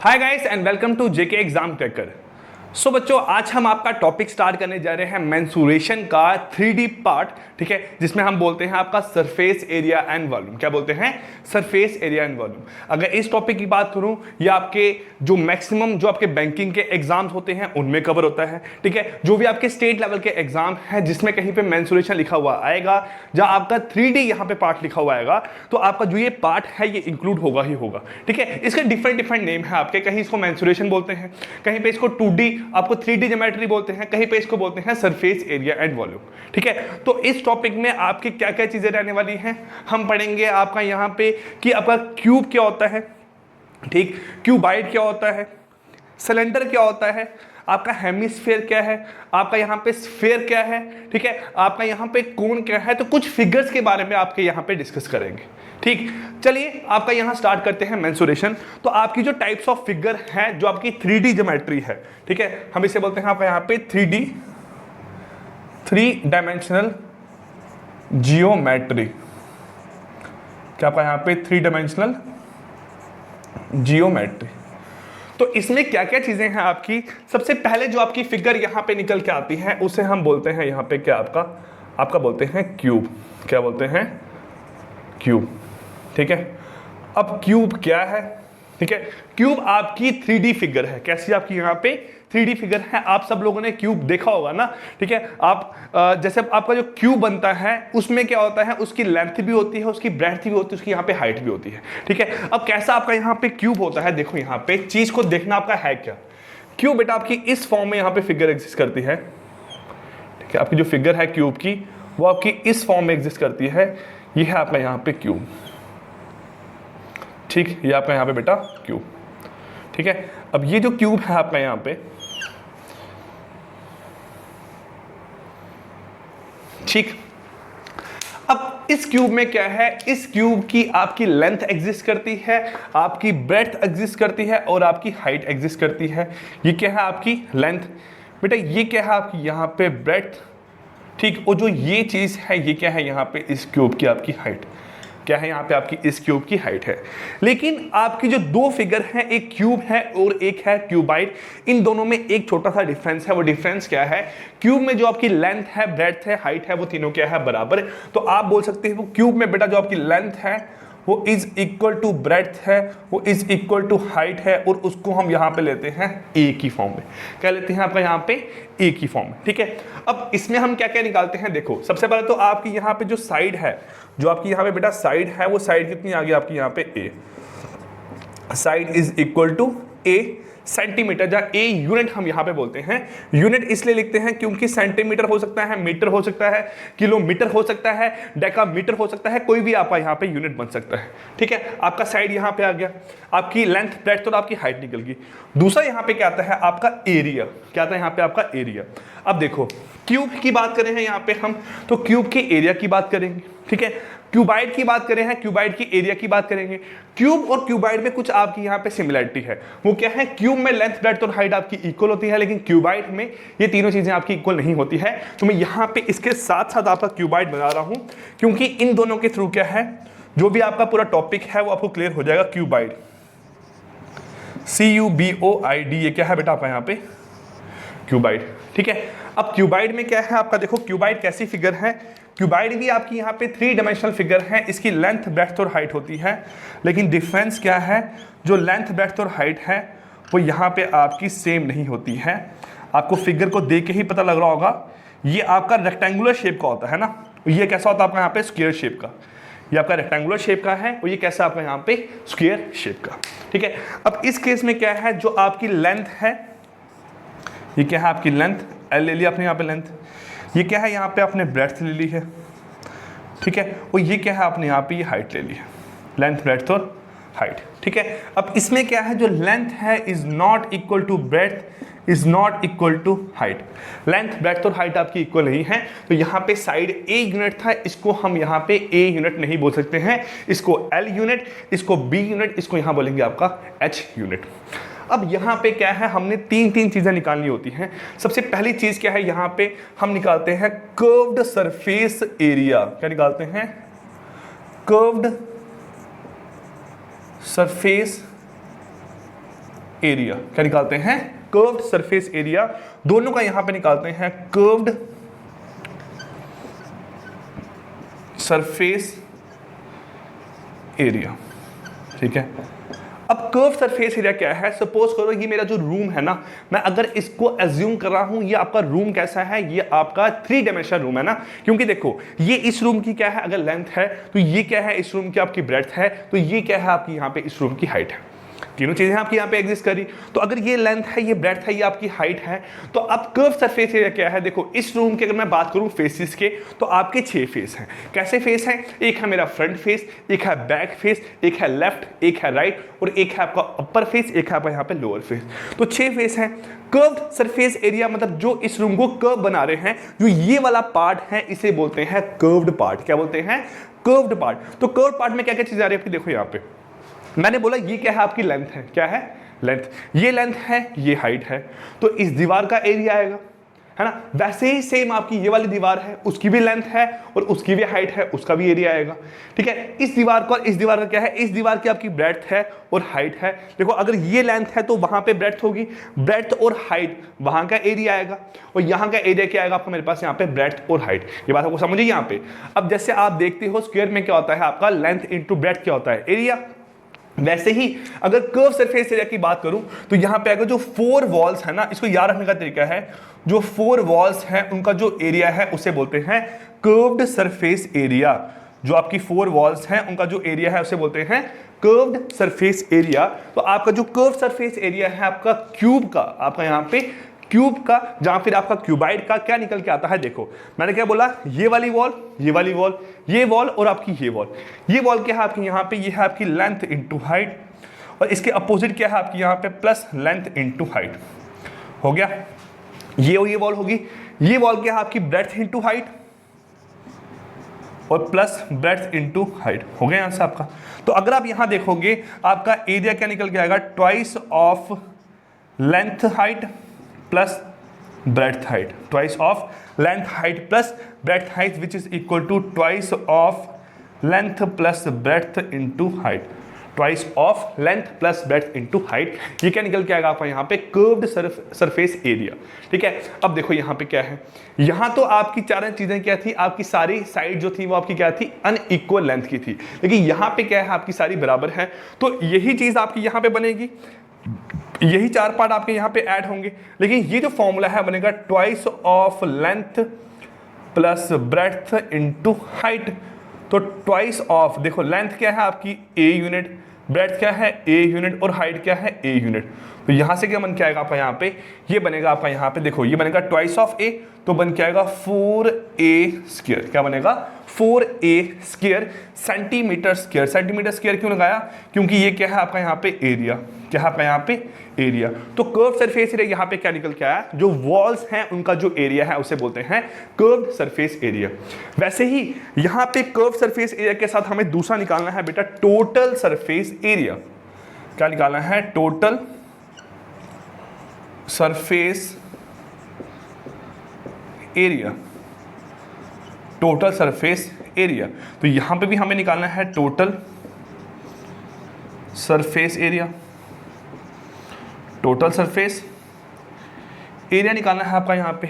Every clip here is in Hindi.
Hi guys and welcome to JK exam cracker. So बच्चों, आज हम आपका टॉपिक स्टार्ट करने जा रहे हैं मेंसुरेशन का 3D पार्ट, ठीक है, जिसमें हम बोलते हैं आपका सरफेस एरिया एंड वॉल्यूम। क्या बोलते हैं? Surface area and volume. अगर इस टॉपिक की बात करूं, ये आपके जो मैक्सिमम जो आपके बैंकिंग के एग्जाम्स होते हैं उनमें कवर होता है, ठीक है। जो भी आपके स्टेट लेवल के एग्जाम है जिसमें कहीं पे मेंसुरेशन लिखा हुआ आएगा, जहां आपका 3D यहाँ पे पार्ट लिखा हुआ आएगा, तो आपका जो ये पार्ट है ये इंक्लूड होगा ही होगा, ठीक है। इसके डिफरेंट नेम है आपके, कहीं इसको मेंसुरेशन बोलते हैं, कहीं पे इसको 2D आपको 3D ज्योमेट्री बोलते हैं, कहीं पे इसको बोलते हैं सरफेस एरिया एंड वॉल्यूम, ठीक है। तो इस टॉपिक में आपकी क्या क्या चीजें रहने वाली हैं, हम पढ़ेंगे आपका यहाँ पे कि आपका क्यूब क्या होता है, ठीक, क्यूबाइड क्या होता है, सिलेंडर क्या होता है, आपका हेमिस्फेयर क्या है, आपका यहाँ पे स्फेयर क्या है, ठीक है, आपका यहाँ पे कोन क्या है। तो कुछ फिगर्स के बारे में आपके यहाँ पे डिस्कस करेंगे, ठीक। चलिए आपका यहाँ स्टार्ट करते हैं मेंसुरेशन। तो आपकी जो टाइप्स ऑफ फिगर है, जो आपकी 3D ज्योमेट्री है, ठीक है, हम इसे बोलते हैं आपका यहाँ पे 3D, 3 डायमेंशनल जियोमेट्री। क्या आपका यहाँ पे 3 डायमेंशनल जियोमेट्री। तो इसमें क्या क्या चीजें हैं आपकी, सबसे पहले जो आपकी फिगर यहाँ पे निकल के आती है उसे हम बोलते हैं यहाँ पे क्या आपका बोलते हैं क्यूब। क्या बोलते हैं? क्यूब, ठीक है। अब क्यूब क्या है, ठीक है, क्यूब आपकी 3D फिगर है। कैसी आपकी यहाँ पे 3D फिगर है? आप सब लोगों ने क्यूब देखा होगा ना, ठीक है। आप जैसे आपका जो क्यूब बनता है उसमें क्या होता है, उसकी लेंथ भी होती है, उसकी ब्रेड्थ भी होती है, उसकी यहाँ पे हाइट भी होती है, ठीक है। अब कैसा आपका यहाँ पे क्यूब होता है, देखो यहाँ पे चीज को देखना आपका है क्या। क्यूब बेटा आपकी इस फॉर्म में यहाँ पे फिगर एग्जिस्ट करती है, ठीक है। आपकी जो फिगर है क्यूब की वो आपकी इस फॉर्म में एग्जिस्ट करती है। ये है आपका यहाँ पे क्यूब, ठीक, ये आपका यहाँ पे बेटा क्यूब, ठीक है। अब ये जो क्यूब है आपका यहाँ पे, ठीक, अब इस क्यूब में क्या है, इस क्यूब की आपकी लेंथ एग्जिस्ट करती है, आपकी ब्रेड्थ एग्जिस्ट करती है और आपकी हाइट एग्जिस्ट करती है। ये क्या है आपकी लेंथ बेटा, ये क्या है आपकी यहाँ पे ब्रेड्थ, ठीक। और जो ये चीज है ये क्या है यहाँ पे इस क्यूब की आपकी हाइट। क्या है यहाँ पे आपकी इस क्यूब की हाइट है। लेकिन आपकी जो दो फिगर है, एक क्यूब है और एक है क्यूबाइड, इन दोनों में एक छोटा सा डिफरेंस है। वो डिफरेंस क्या है? क्यूब में जो आपकी लेंथ है, ब्रेड्थ है, हाइट है, वो तीनों क्या है? बराबर। तो आप बोल सकते हैं वो क्यूब में बेटा जो आपकी लेंथ है वो इज इक्वल टू ब्रेड्थ है, वो इज इक्वल टू हाइट है, और उसको हम यहाँ पे लेते हैं ए की फॉर्म में। क्या लेते हैं आपका यहाँ पे? ए की फॉर्म में, ठीक है। अब इसमें हम क्या क्या निकालते हैं, देखो सबसे पहले तो आपकी यहाँ पे जो साइड है, जो आपकी यहाँ पे बेटा साइड है, वो साइड कितनी आ गई आपकी यहाँ पे? A. Side is equal to a centimeter, जहां ए यूनिट हम यहां पे बोलते हैं। यूनिट इसलिए लिखते हैं क्योंकि सेंटीमीटर हो सकता है, मीटर हो सकता है, किलोमीटर हो सकता है, डेकामीटर हो सकता है, कोई भी आपका यहां पे यूनिट बन सकता है, ठीक है। आपका साइड यहां पे आ गया, आपकी लेंथ, ब्रेड्थ और आपकी हाइट निकल गई। दूसरा यहां पे क्या आता है आपका? एरिया। क्या आता है यहां पे आपका? एरिया। अब देखो क्यूब की बात करें हैं यहां पे हम, तो क्यूब के एरिया की बात करेंगे, ठीक है। क्यूबाइड की बात करें हैं, क्यूबाइड की एरिया की बात करेंगे। क्यूब और क्यूबाइड में कुछ आपकी यहाँ पे सिमिलरिटी है। वो क्या है? क्यूब में लेंथ, ब्रेड्थ और हाइट आपकी इक्वल होती है, लेकिन क्यूबाइड में ये तीनों चीजें आपकी इक्वल नहीं होती है। तो मैं यहाँ पे इसके साथ साथ आपका क्यूबाइड बना रहा हूं, क्योंकि इन दोनों के थ्रू क्या है, जो भी आपका पूरा टॉपिक है वो आपको क्लियर हो जाएगा। क्यूबाइड, CUBOID, ये क्या है बेटा आपका यहाँ पे? क्यूबाइड, ठीक है। अब क्यूबाइड में क्या है आपका? देखो क्यूबाइड कैसी फिगर है, क्यूबाइड भी आपकी यहाँ पे 3 डायमेंशनल फिगर है। इसकी लेंथ, ब्रेड्थ और हाइट होती है, लेकिन डिफरेंस क्या है, जो लेंथ, ब्रेड्थ और हाइट है वो यहाँ पे आपकी सेम नहीं होती है। आपको फिगर को देख के ही पता लग रहा होगा, ये आपका रेक्टेंगुलर शेप का होता है ना, ये कैसा होता है आपका यहाँ पे? स्क्वायर शेप का। ये आपका रेक्टेंगुलर शेप का है और ये कैसा आपका यहाँ पे? स्क्वायर शेप का, ठीक है। अब इस केस में क्या है, जो आपकी लेंथ है, ये क्या है आपकी लेंथ, एल ले लिया आपने यहाँ पे लेंथ, ये क्या है यहाँ पे आपने ब्रेड्थ ले ली है, ठीक है, और ये क्या है आपने यहाँ पे ये हाइट ले ली है, लेंथ, ब्रेड्थ और हाइट, ठीक है। अब इसमें क्या है, जो लेंथ है is not equal to breadth, is not equal to height. Length, breadth और हाइट आपकी इक्वल नहीं है, तो यहाँ पे साइड ए यूनिट था, इसको हम यहाँ पे ए यूनिट नहीं बोल सकते हैं, इसको एल यूनिट, इसको बी यूनिट, इसको यहाँ बोलेंगे आपका एच यूनिट। अब यहाँ पे क्या है, हमने तीन चीजें निकालनी होती हैं। सबसे पहली चीज क्या है, यहाँ पे हम निकालते हैं कर्व्ड सरफेस एरिया। क्या निकालते हैं? कर्व्ड सरफेस एरिया, क्या निकालते हैं, कर्व्ड सरफेस एरिया, दोनों का यहां पे निकालते हैं कर्व्ड सरफेस एरिया। ठीक है, अब कर्व सरफेस एरिया क्या है, सपोज करो ये मेरा जो रूम है ना, मैं अगर इसको एज्यूम कर रहा हूं, ये आपका रूम कैसा है, ये आपका 3 डायमेंशनल रूम है ना, क्योंकि देखो ये इस रूम की क्या है, अगर लेंथ है तो ये क्या है, इस रूम की आपकी ब्रेड्थ है, तो ये क्या है आपकी यहाँ पे इस रूम की हाइट है, तीनों चीजें आपकी यहाँ पे एग्जिस्ट करी। तो अगर ये लेंथ है, ये ब्रेड्थ है, ये आपकी हाइट है, तो अब कर्व सरफेस एरिया क्या है, देखो इस रूम की अगर मैं बात करूं फेसेस के, तो आपके 6 फेस हैं। कैसे फेस हैं, एक है मेरा फ्रंट फेस, एक है बैक फेस, एक है लेफ्ट, एक है राइट, और एक है आपका अपर फेस, एक है आपका यहाँ पे लोअर फेस, तो 6 फेस हैं। कर्व्ड सरफेस एरिया मतलब जो इस रूम को कर्व बना रहे हैं, जो ये वाला पार्ट है इसे बोलते हैं कर्व्ड पार्ट। क्या बोलते हैं, कर्व्ड पार्ट। तो कर्व्ड पार्ट में क्या क्या चीजें आ रही है आपकी, देखो यहाँ पे मैंने बोला ये क्या है आपकी लेंथ है, क्या है लेंथ, ये लेंथ है, ये हाइट है, तो इस दीवार का एरिया आएगा, है ना। वैसे ही सेम आपकी ये वाली दीवार है, उसकी भी लेंथ है और उसकी भी हाइट है, उसका भी एरिया आएगा। ठीक है, इस दीवार का और इस दीवार का क्या है, इस दीवार की आपकी ब्रेड्थ है और हाइट है। देखो अगर ये लेंथ है तो वहां पे ब्रेड्थ होगी, ब्रेड्थ और हाइट वहां का एरिया आएगा, और यहाँ का एरिया क्या आएगा आपका, मेरे पास यहाँ पे ब्रेड्थ और हाइट। ये बात आपको समझिए यहाँ पे। अब जैसे आप देखते हो स्क्वायर में क्या होता है आपका, लेंथ इंटू ब्रेड्थ क्या होता है, एरिया। वैसे ही अगर कर्व सरफेस एरिया की बात करूं तो यहां पे अगर जो 4 वॉल्स है ना, इसको याद रखने का तरीका है, जो 4 वॉल्स हैं उनका जो एरिया है उसे बोलते हैं कर्व्ड सरफेस एरिया। जो आपकी 4 वॉल्स हैं उनका जो एरिया है उसे बोलते हैं कर्व्ड सरफेस एरिया। तो आपका जो कर्व सरफेस एरिया है आपका क्यूब का, आपका यहां पे क्यूब का, जहां फिर आपका क्यूबाइड का क्या निकल के आता है, देखो मैंने क्या बोला, ये वाली वॉल, ये वाली वॉल, ये वॉल और आपकी ये वॉल। ये वॉल क्या है आपकी यहाँ पे, ये है आपकी लेंथ इंटू हाइट, और इसके अपोजिट क्या है आपकी यहाँ पे प्लस लेंथ इंटू हाइट। हो गया, ये वॉल होगी, ये वॉल क्या है आपकी ब्रेड्थ इंटू हाइट और प्लस ब्रेड्थ इंटू हाइट। हो गया यहाँ से आपका। तो अगर आप यहाँ देखोगे आपका एरिया क्या निकल के आएगा, twice of length height plus breadth height, twice of length height plus breadth height, which is equal to twice of length plus breadth into height, twice of length plus breadth into height। ये क्या निकल के आएगा आपका यहाँ पे, कर्व्ड सरफेस एरिया। ठीक है, अब देखो यहाँ पे क्या है, यहाँ तो आपकी 4 चीजें क्या थी, आपकी सारी साइड जो थी वो आपकी क्या थी, अनइक्वल लेंथ की थी, लेकिन यहाँ पे क्या है आपकी सारी बराबर है। तो यही चीज आपकी यहाँ पे बनेगी, यही 4 पार्ट आपके यहां पे ऐड होंगे, लेकिन ये जो फॉर्मूला है बनेगा twice of length plus breadth into height. तो ट्वाइस ऑफ, देखो लेंथ क्या है आपकी a यूनिट, ब्रेड्थ क्या है a यूनिट और हाइट क्या है a यूनिट। तो यहां से क्या बन के आएगा आपका यहाँ पे, ये बनेगा आपका यहाँ पे, देखो ये बनेगा ट्वाइस ऑफ a, तो बन के आएगा 4a स्क्वायर। क्या बनेगा, 4a square centimetre square. Centimetre square क्यों लगाया, क्योंकि ये क्या है आपका यहाँ पे एरिया, क्या है आपका यहाँ पे एरिया। तो कर्व सरफेस एरिया यहाँ पे क्या निकल के आया, जो वॉल्स हैं उनका जो एरिया है उसे बोलते हैं कर्व सरफेस एरिया। वैसे ही यहाँ पे कर्व सरफेस एरिया के साथ हमें दूसरा निकालना है बेटा, टोटल सरफेस एरिया। क्या निकालना है, total surface area, total surface area. तो यहां पे भी हमें निकालना है total surface area, total surface area निकालना है आपका यहाँ पे।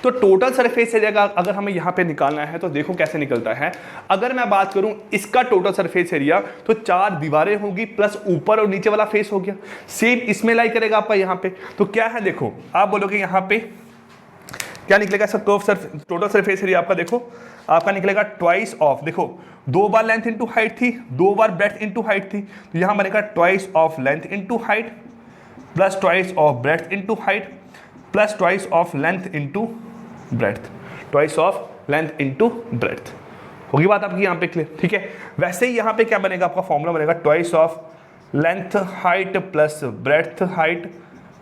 तो टोटल सरफेस एरिया का अगर हमें यहाँ पे निकालना है तो देखो कैसे निकलता है। अगर मैं बात करूं इसका टोटल सरफेस एरिया, तो 4 दीवारें होगी प्लस ऊपर और नीचे वाला फेस हो गया, सेम इसमें लाई करेगा आपका यहाँ पे। तो क्या है, देखो आप बोलोगे यहाँ पे क्या निकलेगा, सब कर्व टोटल सरफेस एरिया आपका, देखो आपका निकलेगा ट्वाइस ऑफ, देखो 2 बार लेंथ इंटू हाइट थी, 2 बार ब्रेड्थ इंटू हाइट थी, तो यहाँ बनेगा twice of length into height plus twice of breadth into height plus twice of length into breadth, twice of length into breadth. होगी बात आपकी यहाँ पे क्लियर। ठीक है, वैसे ही यहाँ पे क्या बनेगा आपका फॉर्मूला बनेगा twice of length height plus breadth height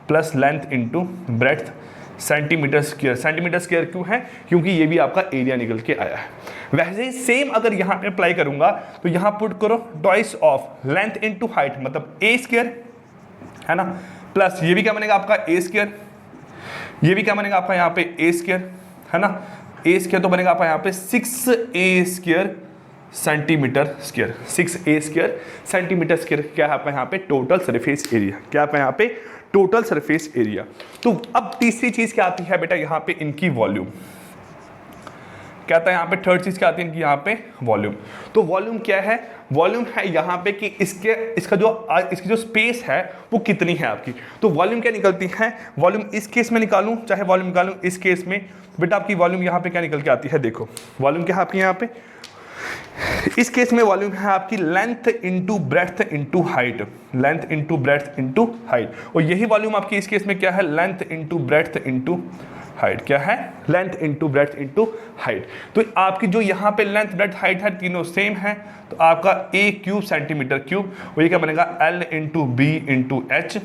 plus length into breadth centimetre square. Centimetre square क्यों है, क्योंकि ये भी आपका एरिया निकल के आया है। वैसे ही सेम अगर यहाँ पे अप्लाई करूंगा तो यहाँ पुट करो twice of length into height मतलब a स्क्वायर, है ना, प्लस ये भी क्या बनेगा आपका a स्क्वायर, ये भी क्या बनेगा आपका यहाँ पे a स्क्वायर, है ना, a स्क्वायर तो बनेगा आपका यहाँ पे 6a square centimetre square, 6a square centimetre square क्या है आपका यहाँ पे टोटल सरफेस एरिया, क्या आपका यहाँ पे टोटल सरफेस एरिया। तो अब तीसरी चीज क्या आती है बेटा यहाँ पे इनकी वॉल्यूम, क्या आता है यहाँ पे थर्ड चीज क्या आती है इनकी यहाँ पे वॉल्यूम। तो वॉल्यूम क्या है, वॉल्यूम है यहाँ पे कि इसकी जो स्पेस है वो कितनी है आपकी। तो वॉल्यूम क्या निकलती है, वॉल्यूम इस केस में निकालूं चाहे वॉल्यूम निकालूं इस केस में, बेटा आपकी वॉल्यूम यहाँ पे क्या निकल के आती है, देखो वॉल्यूम क्या है आपकी यहाँ पे, इस केस में वॉल्यूम है आपकी length into breadth into height, length into breadth into height. और यही वॉल्यूम आपकी इस केस में क्या है, length into breadth into height, क्या है length into breadth into height. तो आपकी जो यहाँ पे लेंथ ब्रेड्थ हाइट है तीनों सेम है, तो आपका a क्यूब सेंटीमीटर क्यूब, और ये क्या बनेगा l into B into H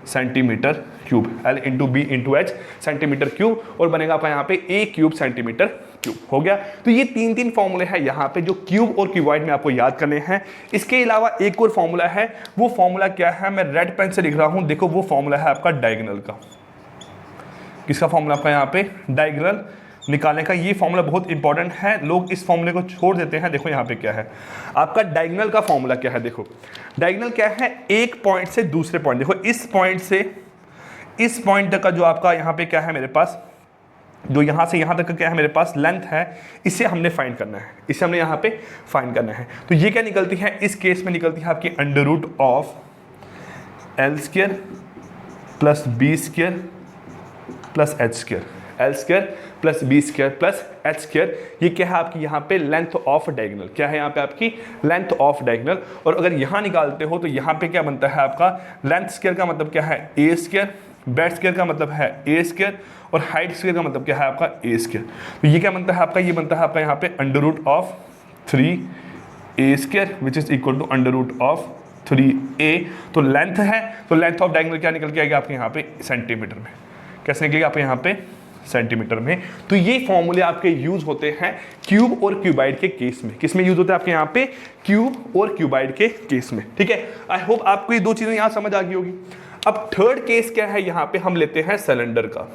centimetre cube, l into B into H centimetre cube, और बनेगा आपका यहाँ पे a क्यूब सेंटीमीटर क्यूब। हो गया। तो ये तीन फॉर्मूले हैं यहाँ पे जो क्यूब और क्यूबॉइड में आपको याद करने हैं। इसके अलावा एक और फॉर्मूला है, वो फॉर्मूला क्या है, मैं रेड पेन से लिख रहा हूँ, देखो वो फॉर्मूला है आपका डायगोनल का। किसका फॉर्मूला आपका यहाँ पे, डायगोनल निकालने का। ये फॉर्मूला बहुत इंपॉर्टेंट है, लोग इस फॉर्मूले को छोड़ देते हैं। देखो यहाँ पे क्या है आपका डायगोनल का फॉर्मूला क्या है, देखो डायगोनल क्या है, एक पॉइंट से दूसरे पॉइंट, देखो इस पॉइंट से इस पॉइंट तक का जो आपका यहाँ पे क्या है मेरे पास, जो यहाँ से यहाँ तक का क्या है मेरे पास लेंथ है, इसे हमने फाइंड करना है, इसे हमने यहाँ पे फाइंड करना है। तो ये क्या निकलती है, इस केस में निकलती है आपकी under root of L square plus B square plus H square, L square plus B square plus H square. ये क्या है आपकी यहाँ पे लेंथ ऑफ डायगोनल, क्या है यहाँ पे आपकी लेंथ ऑफ डायगोनल। और अगर यहाँ निकालते हो तो यहाँ पे क्या बनता है आपका, लेंथ स्क्वायर का मतलब क्या है ए स्क्वायर, ब्रेड्थ स्क्वायर का मतलब है ए स्क्वायर, और हाइट स्क्वायर का मतलब क्या है आपका ए स्क्वायर। तो ये क्या बनता है आपका, ये बनता है आपका यहाँ पे under root of 3a square which is equal to under root of 3a। तो लेंथ है, तो लेंथ ऑफ डायगोनल क्या निकल के आएगा आपके यहाँ पे सेंटीमीटर में, कैसे निकलेगा आपके यहाँ पे सेंटीमीटर में। तो ये फॉर्मूले आपके यूज होते हैं क्यूब और क्यूबाइड के केस में। किस में यूज होते हैं आपके यहाँ पे, क्यूब और क्यूबाइड के केस में। ठीक है, आई होप आपको ये दो चीजें यहाँ समझ आ गई होगी। अब थर्ड केस क्या है, यहाँ पे हम लेते हैं सिलेंडर का।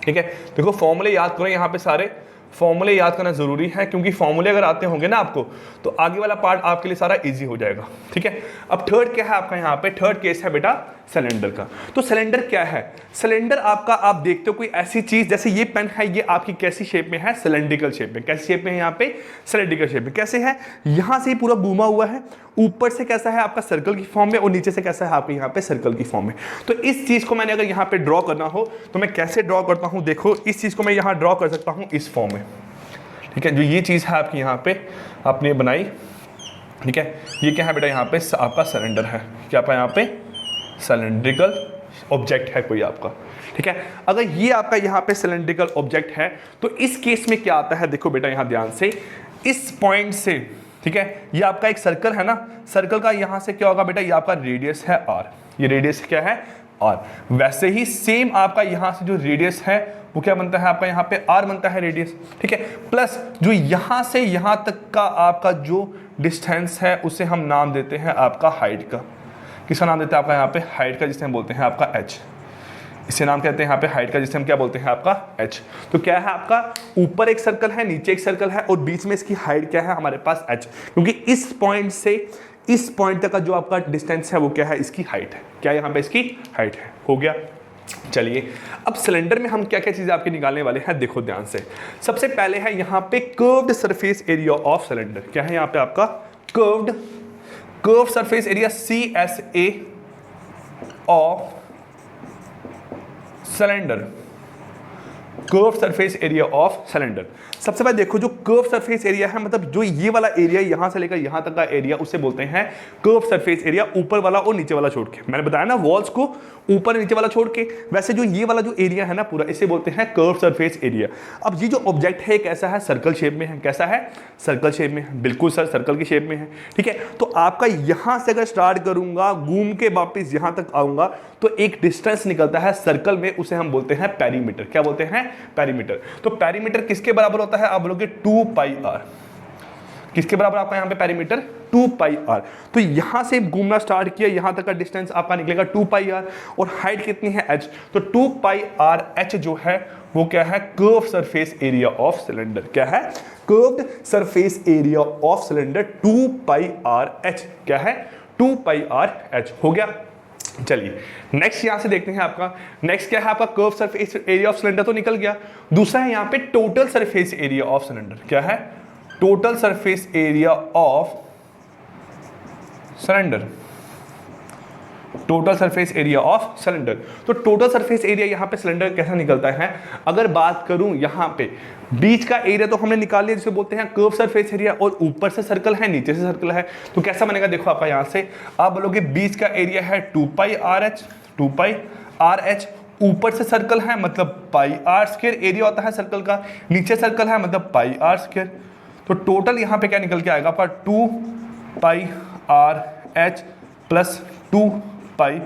ठीक है, देखो फॉर्मूले याद करो, यहाँ पे सारे फॉर्मूले याद करना जरूरी है, क्योंकि फॉर्मूले अगर आते होंगे ना आपको तो आगे वाला पार्ट आपके लिए सारा इजी हो जाएगा। ठीक है, अब थर्ड क्या है आपका यहाँ पे, थर्ड केस है बेटा सिलेंडर का। तो सिलेंडर क्या है, सिलेंडर आपका आप देखते हो कोई ऐसी चीज, जैसे ये पेन है, ये आपकी कैसी शेप में है, सिलेंड्रिकल शेप में। कैसी शेप में है यहाँ पे, सिलेंड्रिकल शेप में। कैसे है, यहां से पूरा घूमा हुआ है, ऊपर से कैसा है आपका सर्कल की फॉर्म में, और नीचे से कैसा है आपके यहाँ पे सर्कल की फॉर्म में। तो इस चीज को मैंने अगर यहाँ पे ड्रॉ करना हो तो मैं कैसे ड्रॉ करता हूँ, देखो इस चीज को मैं यहाँ ड्रॉ कर सकता हूँ इस फॉर्म में। ठीक है, जो ये चीज है आपकी यहाँ पे आपने बनाई, ठीक है, ये क्या है बेटा यहाँ पे आपका सिलेंडर है, क्या आपका यहाँ पे सिलेंड्रिकल ऑब्जेक्ट है कोई आपका। ठीक है, अगर ये आपका यहाँ पे सिलेंड्रिकल ऑब्जेक्ट है तो इस केस में क्या आता है, देखो बेटा यहाँ ध्यान से, इस पॉइंट से, ठीक है, ये आपका एक सर्कल है ना, सर्कल का यहाँ से क्या होगा बेटा, ये आपका रेडियस है r, ये रेडियस क्या है r। वैसे ही सेम आपका यहाँ से जो रेडियस है वो क्या बनता है आपका यहाँ पे r बनता है रेडियस। ठीक है, प्लस जो यहाँ से यहाँ तक का आपका जो डिस्टेंस है उसे हम नाम देते हैं आपका हाइट का। किसका नाम देते हैं आपका यहाँ पे, हाइट का, जिसे हम बोलते हैं आपका h। इसे नाम कहते हैं यहाँ पे हाइट का, जिसे हम क्या बोलते हैं आपका h। तो क्या है आपका, ऊपर एक सर्कल है, नीचे एक सर्कल है, और बीच में इसकी हाइट क्या है हमारे पास h, क्योंकि इस पॉइंट से इस पॉइंट तक का जो आपका डिस्टेंस है वो क्या है, इसकी हाइट है। क्या यहाँ पे इसकी हाइट है। हो गया। चलिए अब सिलेंडर में हम क्या क्या चीजें आपके निकालने वाले हैं, देखो ध्यान से। सबसे पहले है यहाँ पे curved surface area of cylinder. क्या है यहाँ पे आपका curve surface area CSA of cylinder, curve surface area of cylinder. सबसे पहले देखो जो कर्व सरफेस एरिया है, मतलब जो ये वाला एरिया यहां से लेकर यहां तक का एरिया, उसे बोलते हैं कर्व सरफेस एरिया, ऊपर वाला और नीचे वाला छोड़ के। मैंने बताया ना वॉल्स को ऊपर नीचे वाला छोड़ के, वैसे जो ये वाला जो एरिया है ना पूरा, इसे बोलते हैं कर्व सरफेस एरिया। अब ये जो ऑब्जेक्ट है कैसा है, सर्कल शेप में है। कैसा है, सर्कल शेप में है। बिल्कुल सर, सर्कल की शेप में है। ठीक है, तो आपका यहां से अगर स्टार्ट करूंगा, घूम के वापिस यहां तक आऊंगा, तो एक डिस्टेंस निकलता है सर्कल में, उसे हम बोलते हैं पेरीमीटर। क्या बोलते हैं, पेरीमीटर। तो पेरीमीटर किसके बराबर होता है, आप बोलोगे 2 पाई r। किसके बराबर आपका यहाँ पे पेरीमीटर 2 पाई आर। तो यहाँ से घूमना स्टार्ट किया, यहाँ तक का डिस्टेंस आपका निकलेगा 2 पाई आर, और हाइट कितनी है h, तो 2 पाई आर h जो है वो क्या है, curve surface area of cylinder. क्या है, curved surface area of cylinder 2 pi R h। क्या है, 2 पाई आर h हो गया। चलिए नेक्स्ट यहां से देखते हैं आपका, नेक्स्ट क्या है आपका, curve surface area of cylinder तो निकल गया। दूसरा है यहाँ पे total surface area of cylinder. क्या है, total surface area of cylinder, total surface area of cylinder. तो टोटल सरफेस एरिया यहाँ पे सिलेंडर कैसा निकलता है, अगर बात करूं यहाँ पे बीच का एरिया तो हमने निकाल लिया, जिसे बोलते हैं कर्व सरफेस एरिया, और ऊपर से सर्कल है नीचे से सर्कल है, तो कैसा बनेगा, देखो आपका यहाँ से आप बोलोगे बीच का एरिया है 2 pi r H, 2 pi r H, ऊपर से सर्कल है मतलब पाई आर स्क्वायर एरिया होता है सर्कल का, नीचे सर्कल है मतलब पाई आर स्क्वायर। तो टोटल यहाँ पे क्या निकल के आएगा आपका 2 pi r h plus 2 pi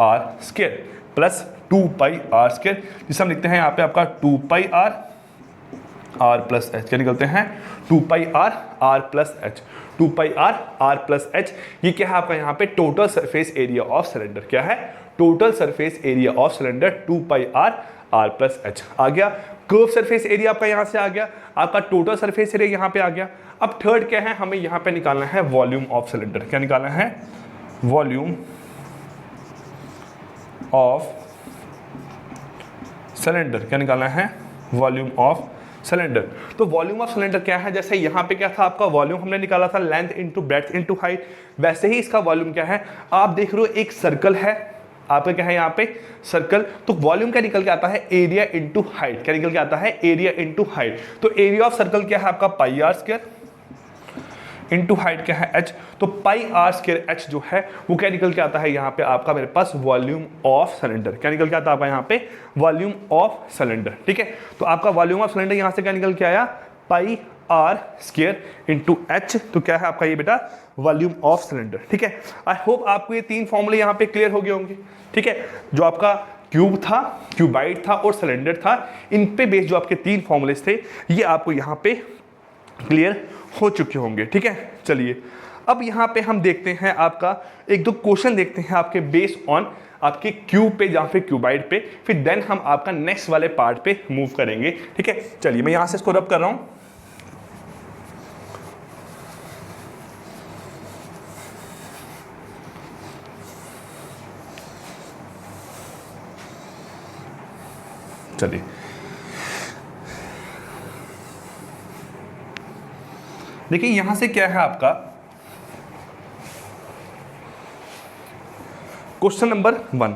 are square plus 2 pi are square, जिसे हम लिखते हैं यहाँ पे आपका 2 पाई आर प्लस एच। क्या निकलते हैं, 2 pi r plus h, 2 pi r plus h. ये क्या है आपका यहाँ पे total surface area of cylinder. क्या है, total surface area of cylinder 2 pi r plus h आ गया। कर्व सरफेस एरिया आपका यहाँ से आ गया, आपका टोटल सरफेस एरिया यहाँ पे आ गया। अब थर्ड क्या है, हमें यहाँ पे निकालना है वॉल्यूम ऑफ सिलेंडर। क्या निकालना है, वॉल्यूम ऑफ सिलेंडर। क्या निकालना है, वॉल्यूम ऑफ सिलेंडर। तो वॉल्यूम ऑफ सिलेंडर क्या है, जैसे यहाँ पे क्या था आपका वॉल्यूम हमने निकाला था length into breadth into height, वैसे ही इसका वॉल्यूम क्या है, आप देख रहे हो एक सर्कल है आपका, क्या है यहाँ पे सर्कल, तो वॉल्यूम क्या निकल के आता है, एरिया इनटू हाइट। क्या निकल के आता है, एरिया इनटू हाइट। तो एरिया ऑफ सर्कल क्या है आपका pi are square into height क्या है h, तो पाई आर स्क्वायर h जो है वो क्या निकल के आता है यहाँ पे आपका मेरे पास वॉल्यूम ऑफ सिलेंडर। क्या निकल के आता है आपका यहाँ पे, वॉल्यूम ऑफ सिलेंडर। ठीक है, तो आपका वॉल्यूम ऑफ सिलेंडर यहाँ से क्या निकल के आया, पाई आर स्क्वायर इनटू h, तो क्या है आपका ये बेटा वॉल्यूम ऑफ सिलेंडर। ठीक है, आई होप आपको ये तीन फॉर्मूले यहाँ पे क्लियर हो गए होंगे। ठीक है, जो आपका क्यूब था, क्यूबाइड था और सिलेंडर था, इन पे बेस्ड जो आपके तीन फॉर्मूलेस थे ये आपको यहाँ पे क्लियर हो चुके होंगे। ठीक है, चलिए अब यहाँ पे हम देखते हैं आपका एक दो क्वेश्चन देखते हैं आपके बेस्ड ऑन आपके क्यूब पे या फिर क्यूबाइड पे, फिर देन हम आपका नेक्स्ट वाले पार्ट पे मूव करेंगे। ठीक है, चलिए मैं यहाँ से इसको रब कर रहा हूँ। चलिए देखिए यहां से क्या है आपका क्वेश्चन नंबर 1,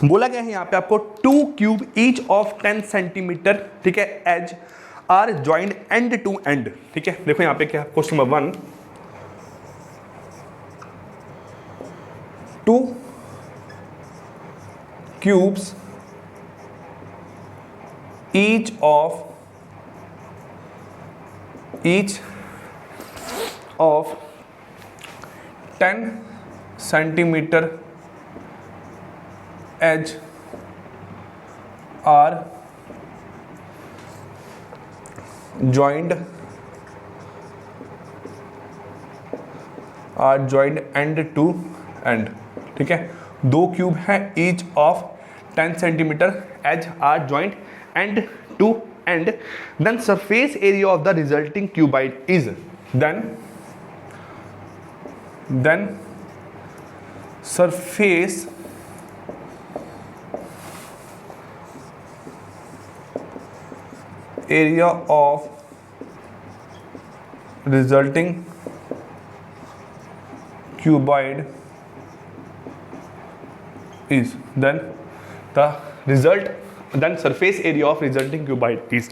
बोला गया है यहां पे आपको 2 क्यूब ईच ऑफ 10 सेंटीमीटर, ठीक है, edge are joint end to end. ठीक है, देखो यहां पे क्या question number 1, 2 cubes each of 10 centimeter edge are joined end to end। ठीक है, 2 क्यूब है, each of 10 centimeter edge are joined end to end, then surface area of the resulting cuboid is then surface area of resulting cuboid is then surface area of resulting cuboid is.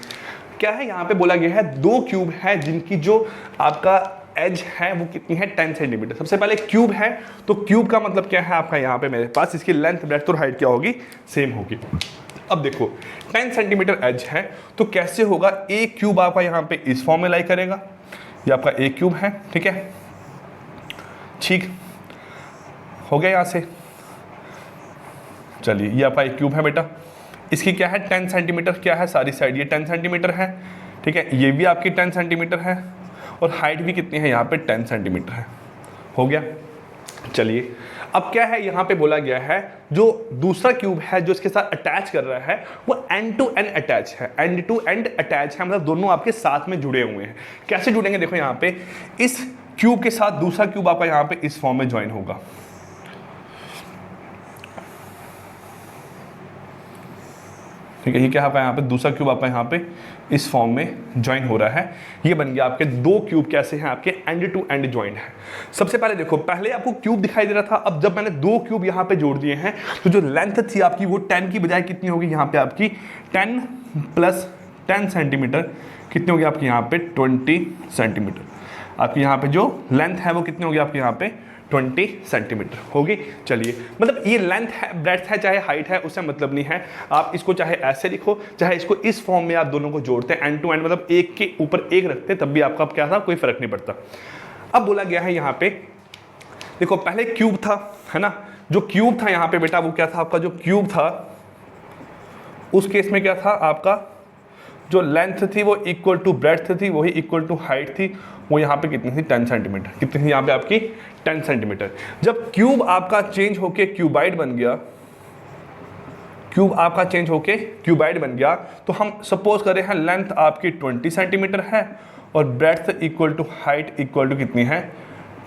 क्या है यहाँ पे बोला गया है, 2 क्यूब है जिनकी जो आपका एज है वो कितनी है 10 सेंटीमीटर। सबसे पहले क्यूब है, तो क्यूब का मतलब क्या है आपका यहाँ पे मेरे पास इसकी लेंथ ब्रेड्थ और हाइट क्या होगी, सेम होगी। अब देखो 10 सेंटीमीटर एज है तो कैसे होगा, एक क्यूब आपका यहाँ पे इस फॉर्म में लाई करेगा, ये आपका एक क्यूब है। ठीक है, ठीक हो गया यहाँ से। चलिए ये आपका एक क्यूब है बेटा, इसकी क्या है 10 सेंटीमीटर, क्या है सारी साइड ये 10 सेंटीमीटर है। ठीक है, ये भी आपकी 10 सेंटीमीटर है और हाइट भी कितनी है यहाँ पे 10 सेंटीमीटर है। हो गया। चलिए अब क्या है यहाँ पे बोला गया है, जो दूसरा क्यूब है जो इसके साथ अटैच कर रहा है वो एंड टू एंड अटैच है, एंड टू एंड अटैच है, मतलब दोनों आपके साथ में जुड़े हुए हैं। कैसे जुड़ेंगे, देखो यहाँ पे इस क्यूब के साथ दूसरा क्यूब आपका यहाँ पे इस फॉर्म में ज्वाइन होगा। ठीक है, ये क्या आपका यहाँ पे दूसरा क्यूब आपका यहाँ पे इस फॉर्म में ज्वाइन हो रहा है। ये बन गया आपके दो क्यूब कैसे हैं, आपके एंड टू एंड ज्वाइंट है। सबसे पहले देखो, पहले आपको क्यूब दिखाई दे रहा था, अब जब मैंने दो क्यूब यहाँ पे जोड़ दिए हैं तो जो लेंथ थी आपकी वो 10 की बजाय कितनी होगी, यहाँ पे आपकी 10 प्लस 10 सेंटीमीटर कितनी होगी आपकी यहाँ पे 20 सेंटीमीटर। आपकी यहाँ पे जो लेंथ है वो कितनी होगी आपके यहाँ पे 20 सेंटीमीटर होगी। चलिए, मतलब ये लेंथ है, ब्रेड्थ है, चाहे हाइट है, उससे मतलब नहीं है। आप इसको चाहे ऐसे लिखो, चाहे इसको इस फॉर्म में आप दोनों को जोड़ते हैं एंड टू एंड, मतलब एक के ऊपर एक रखते तब भी आपका क्या था, कोई फर्क नहीं पड़ता। अब बोला गया है यहाँ पे देखो, पहले क्यूब था, है ना, जो क्यूब था यहाँ पे बेटा वो क्या था आपका, जो क्यूब था उस केस में क्या था आपका, जो लेंथ थी वो इक्वल टू ब्रेड्थ थी, वही इक्वल टू हाइट थी, वो यहाँ पे कितनी थी 10 सेंटीमीटर। कितनी थी यहाँ पे आपकी 10 सेंटीमीटर। जब क्यूब आपका चेंज होके क्यूबाइड बन गया, क्यूब आपका चेंज होके क्यूबाइड बन गया, तो हम सपोज कर रहे हैं लेंथ आपकी 20 सेंटीमीटर है और breadth equal to height equal to कितनी है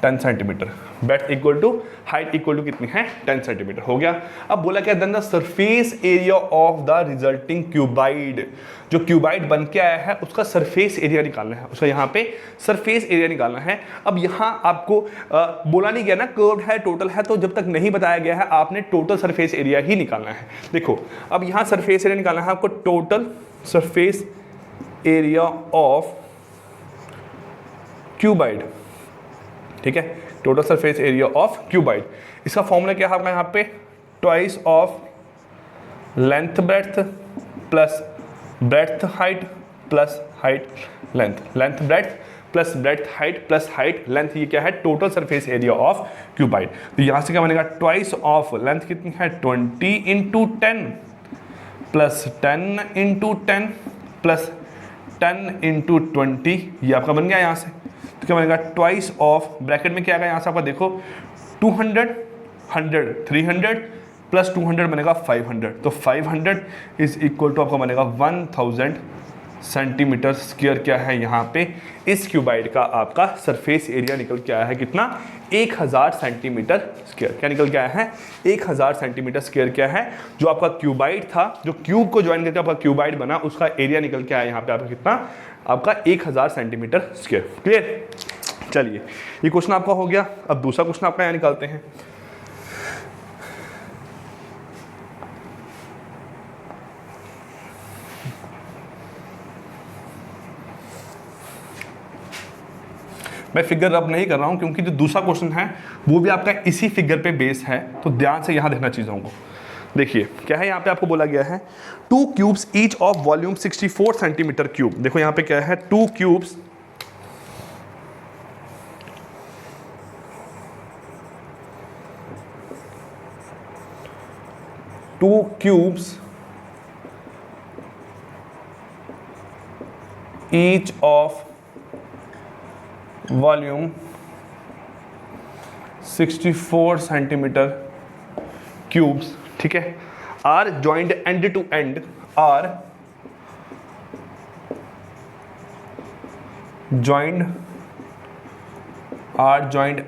10 centimetre. Breadth equal to height equal to कितनी है 10 सेंटीमीटर। हो गया। अब बोला क्या, then the surface area of the resulting cuboid, जो क्यूबाइड बन के आया है उसका सरफेस एरिया निकालना है, उसका यहाँ पे सरफेस एरिया निकालना है। अब यहाँ आपको बोला नहीं गया ना कर्व्ड है टोटल है, तो जब तक नहीं बताया गया है आपने टोटल सरफेस एरिया ही निकालना है। देखो अब यहाँ सरफेस एरिया निकालना है आपको, total surface area of cuboid. ठीक है, total surface area of cuboid. इसका फॉर्मूला क्या है आपका यहाँ पे, twice of length breadth plus breadth height plus height length, length breadth plus breadth height plus height length, ये क्या है total surface area of cuboid. तो यहाँ से क्या बनेगा, ट्वाइस ऑफ लेंथ कितनी है 20 into 10 plus 10 into 10 plus 10 into 20, ये आपका बन गया यहाँ से। तो क्या बनेगा, ट्वाइस ऑफ ब्रैकेट में क्या आएगा यहाँ से आपका देखो 200 100 300 प्लस 200 बनेगा 500, तो 500 इज इक्वल टू आपका बनेगा 1000 सेंटीमीटर स्क्वायर। क्या है यहाँ पे इस क्यूबाइड का आपका सरफेस एरिया निकल के आया है कितना, 1000 सेंटीमीटर स्क्वायर। क्या निकल के आया है 1000 सेंटीमीटर स्क्वायर। क्या है, जो आपका क्यूबाइड था, जो क्यूब को ज्वाइन करके आपका क्यूबाइड बना, उसका एरिया निकल के आया यहाँ पे आपका कितना, आपका 1000 सेंटीमीटर स्क्वायर। क्लियर। चलिए ये क्वेश्चन आपका हो गया। अब दूसरा क्वेश्चन आपका यहाँ निकालते हैं। मैं फिगर रब नहीं कर रहा हूं क्योंकि जो दूसरा क्वेश्चन है वो भी आपका इसी फिगर पे बेस है, तो ध्यान से यहां देखना चीजों को। देखिए क्या है, यहाँ पे आपको बोला गया है 2 cubes each of volume 64 centimetre cube. देखो यहाँ पे क्या है, 2 cubes each of volume 64 centimetre cubes, ठीक है, are joint end to end, are joint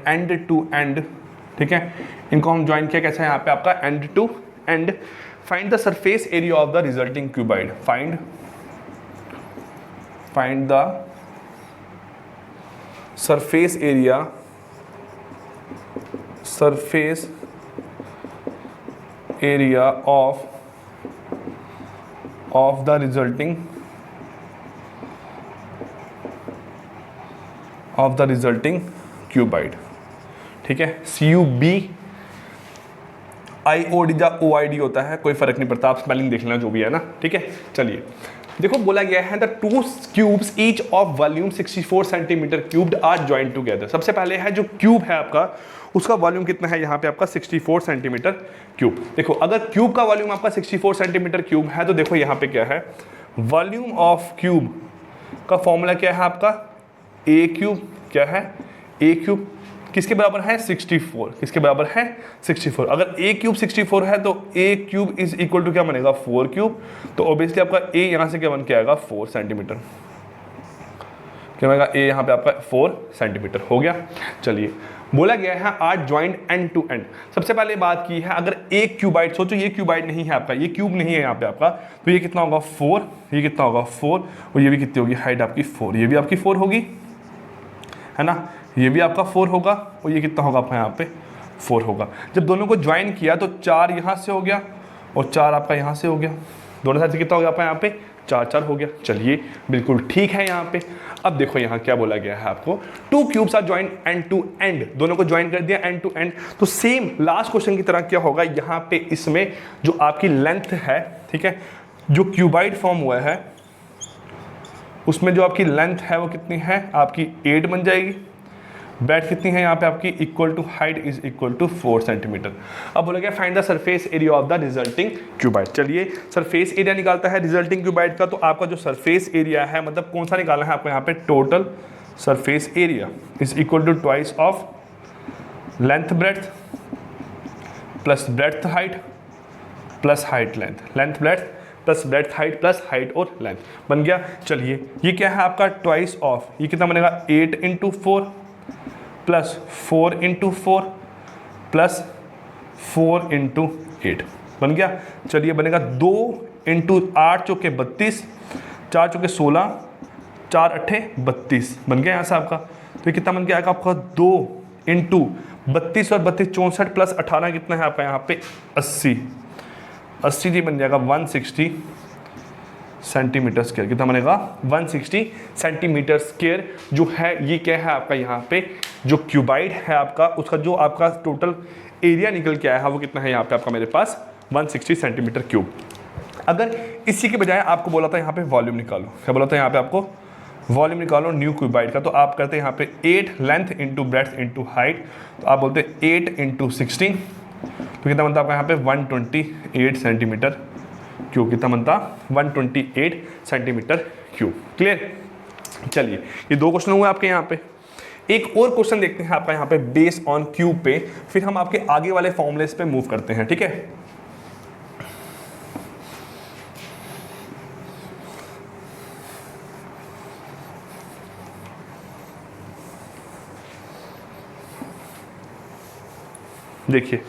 end to end, ठीक है, इनको हम ज्वाइन किया कैसे है यहाँ पे आपका end to end. Find the surface area of the resulting cuboid, find the surface area of the resulting cuboid। ठीक है, CUBIOD या OID होता है, कोई फर्क नहीं पड़ता, आप स्पेलिंग देख लेना जो भी है ना। ठीक है, चलिए देखो बोला गया है the 2 cubes each of volume 64 centimetre cubed are joint together. सबसे पहले है जो क्यूब है आपका, उसका वॉल्यूम कितना है यहाँ पे आपका 64 सेंटीमीटर क्यूब। देखो अगर क्यूब का वॉल्यूम आपका 64 सेंटीमीटर क्यूब है तो देखो यहाँ पे क्या है, वॉल्यूम ऑफ क्यूब का फॉर्मूला क्या है आपका, ए क्यूब क्या है, ए क्यूब किसके बराबर है 64, किसके बराबर है 64। अगर ए क्यूब 64 है तो ए क्यूब इज इक्वल टू क्या बनेगा 4 क्यूब, तो ऑब्वियसली आपका ए यहाँ से क्या बन के आएगा 4 सेंटीमीटर, क्या बनेगा ए यहाँ पे आपका 4 सेंटीमीटर हो गया। चलिए बोला गया है are joint end to end. सबसे पहले बात की है अगर एक क्यूबाइड, सोचो ये क्यूबाइड नहीं है आपका, ये क्यूब नहीं है यहाँ पे आपका, तो ये कितना होगा 4, ये कितना होगा 4, और ये भी कितनी होगी हाइट आपकी 4, ये भी आपकी 4 होगी है ना, ये भी आपका 4 होगा, और ये कितना होगा आपका यहाँ पे 4 होगा। जब दोनों को ज्वाइन किया तो 4 यहाँ से हो गया और 4 आपका यहाँ से हो गया, दोनों साइड से कितना हो गया आपका यहाँ पे 4 हो गया। चलिए बिल्कुल ठीक है यहाँ पे। अब देखो यहाँ क्या बोला गया है आपको, two cubes are join end to end, दोनों को ज्वाइन कर दिया एंड टू एंड। तो सेम लास्ट क्वेश्चन की तरह क्या होगा यहाँ पे, इसमें जो आपकी लेंथ है, ठीक है, जो क्यूबाइड फॉर्म हुआ है उसमें जो आपकी लेंथ है वो कितनी है आपकी 8 बन जाएगी, ब्रेड्थ कितनी है यहाँ पे आपकी equal to height is equal to 4 centimetre. अब बोला गया find the surface area of the resulting cuboid. चलिए सरफेस एरिया निकालता है रिजल्टिंग क्यूबाइड का, तो आपका जो सरफेस एरिया है मतलब कौन सा निकालना है आपको यहाँ पे, total surface area is equal to twice of length breadth plus breadth height plus height length, length breadth plus breadth height plus height और लेंथ बन गया। चलिए ये क्या है आपका ट्वाइस ऑफ, ये कितना बनेगा 8 into 4 plus 4 into 4 plus 4 into 8 बन गया। चलिए बनेगा 2 इंटू 8 चौके 32, 4 चौके 16, 4 अट्ठे 32 बन गया यहाँ से आपका। तो ये कितना बन गया आपका 2 इंटू 32 और 32 64 प्लस 18 कितना है आपका यहाँ पे 80, 80 जी बन जाएगा 160 सेंटीमीटर स्क्वायर, कितना बनेगा 160 सेंटीमीटर स्क्वायर। जो है ये क्या है आपका यहाँ पे जो क्यूबाइड है आपका, उसका जो आपका टोटल एरिया निकल के आया है वो कितना है यहाँ पे आपका मेरे पास 160 सेंटीमीटर क्यूब। अगर इसी के बजाय आपको बोला था यहाँ पे वॉल्यूम निकालो, क्या बोला था यहाँ पे आपको वॉल्यूम निकालो न्यू क्यूबाइड का, तो आप करते हैं यहाँ पे 8 length into breadth into height, तो आप बोलते हैं 8 इंटू 16, तो कितना बनता है आपका यहाँ पे 128 सेंटीमीटर क्यूब, कितना बनता 128 सेंटीमीटर क्यूब। क्लियर। चलिए ये 2 क्वेश्चन हुए आपके यहाँ पे। एक और क्वेश्चन देखते हैं आपका यहाँ पे बेस ऑन क्यूब पे, फिर हम आपके आगे वाले फॉर्मूलेस पे मूव करते हैं, ठीक है। देखिए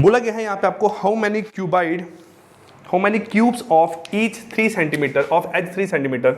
बोला गया है यहाँ पे आपको how many cubes of each 3 centimetre of edge 3 centimetre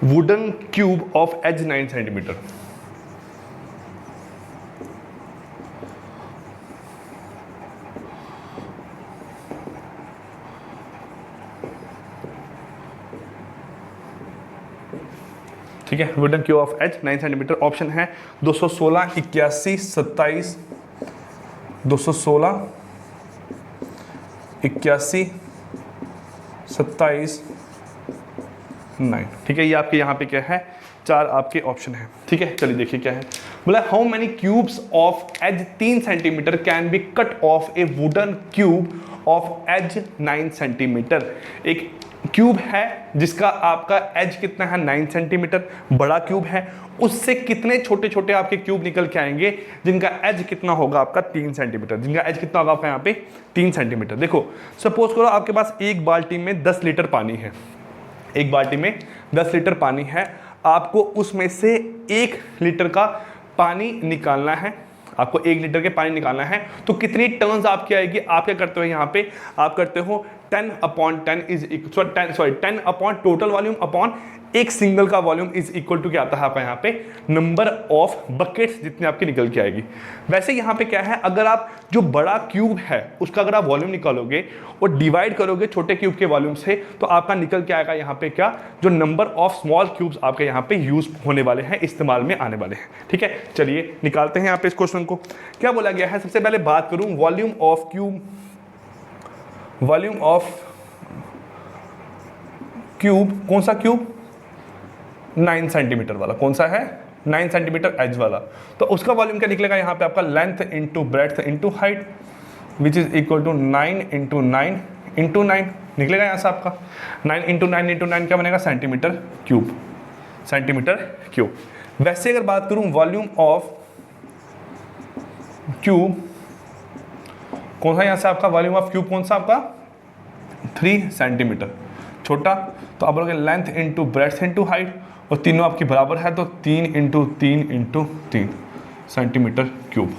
wooden cube of edge 9 centimetre. ठीक है, wooden cube of edge 9 centimetre. Option है 216, 81, 27, 216, 81, 27, 9। ठीक है, ये आपके यहाँ पे क्या है 4 आपके ऑप्शन है। ठीक है, चलिए देखिए क्या है बोला, how many cubes of edge 3 centimetre can be cut of a wooden cube of edge 9 centimetre. एक क्यूब है जिसका आपका एज कितना है 9 सेंटीमीटर, बड़ा क्यूब है, उससे कितने छोटे छोटे आपके क्यूब निकल के आएंगे जिनका एज कितना होगा आपका 3 सेंटीमीटर, जिनका एज कितना होगा आपका यहाँ पे 3 सेंटीमीटर। देखो सपोज करो आपके पास एक बाल्टी में 10 लीटर पानी है, एक बाल्टी में 10 लीटर पानी है, आपको उसमें से 1 लीटर का पानी निकालना है, आपको 1 लीटर के पानी निकालना है, तो कितनी टर्न्स आपकी आएगी। आप क्या करते हो यहाँ पे, आप करते हो 10/10 is sorry 10 upon total volume upon एक सिंगल का वॉल्यूम इज इक्वल टू क्या आता है आपका यहाँ पे नंबर ऑफ बकेट्स जितनी आपकी निकल के आएगी। वैसे यहाँ पे क्या है, अगर आप जो बड़ा क्यूब है उसका अगर आप वॉल्यूम निकालोगे और डिवाइड करोगे छोटे क्यूब के वॉल्यूम से तो आपका निकल के आएगा यहाँ पे क्या, जो नंबर ऑफ स्मॉल क्यूब्स आपके यहाँ पे यूज होने वाले हैं, इस्तेमाल में आने वाले हैं। ठीक है, चलिए निकालते हैं यहाँ पे इस क्वेश्चन को। क्या बोला गया है, सबसे पहले बात करूं volume of cube, volume of cube, कौन सा क्यूब, 9 सेंटीमीटर वाला, कौन सा है 9 सेंटीमीटर एज वाला। तो उसका वॉल्यूम क्या निकलेगा यहाँ पे आपका length into breadth into height which is equal to 9 into 9 into 9 निकलेगा यहाँ से आपका 9 इंटू 9 इंटू 9 क्या बनेगा सेंटीमीटर क्यूब, सेंटीमीटर क्यूब। वैसे अगर बात करूं वॉल्यूम ऑफ क्यूब, कौन सा यहाँ से आपका वॉल्यूम ऑफ क्यूब कौन सा आपका 3 सेंटीमीटर छोटा। तो आप बोलोगे length into breadth into height और तीनों आपकी बराबर है तो 3 इंटू 3 इंटू 3 सेंटीमीटर क्यूब।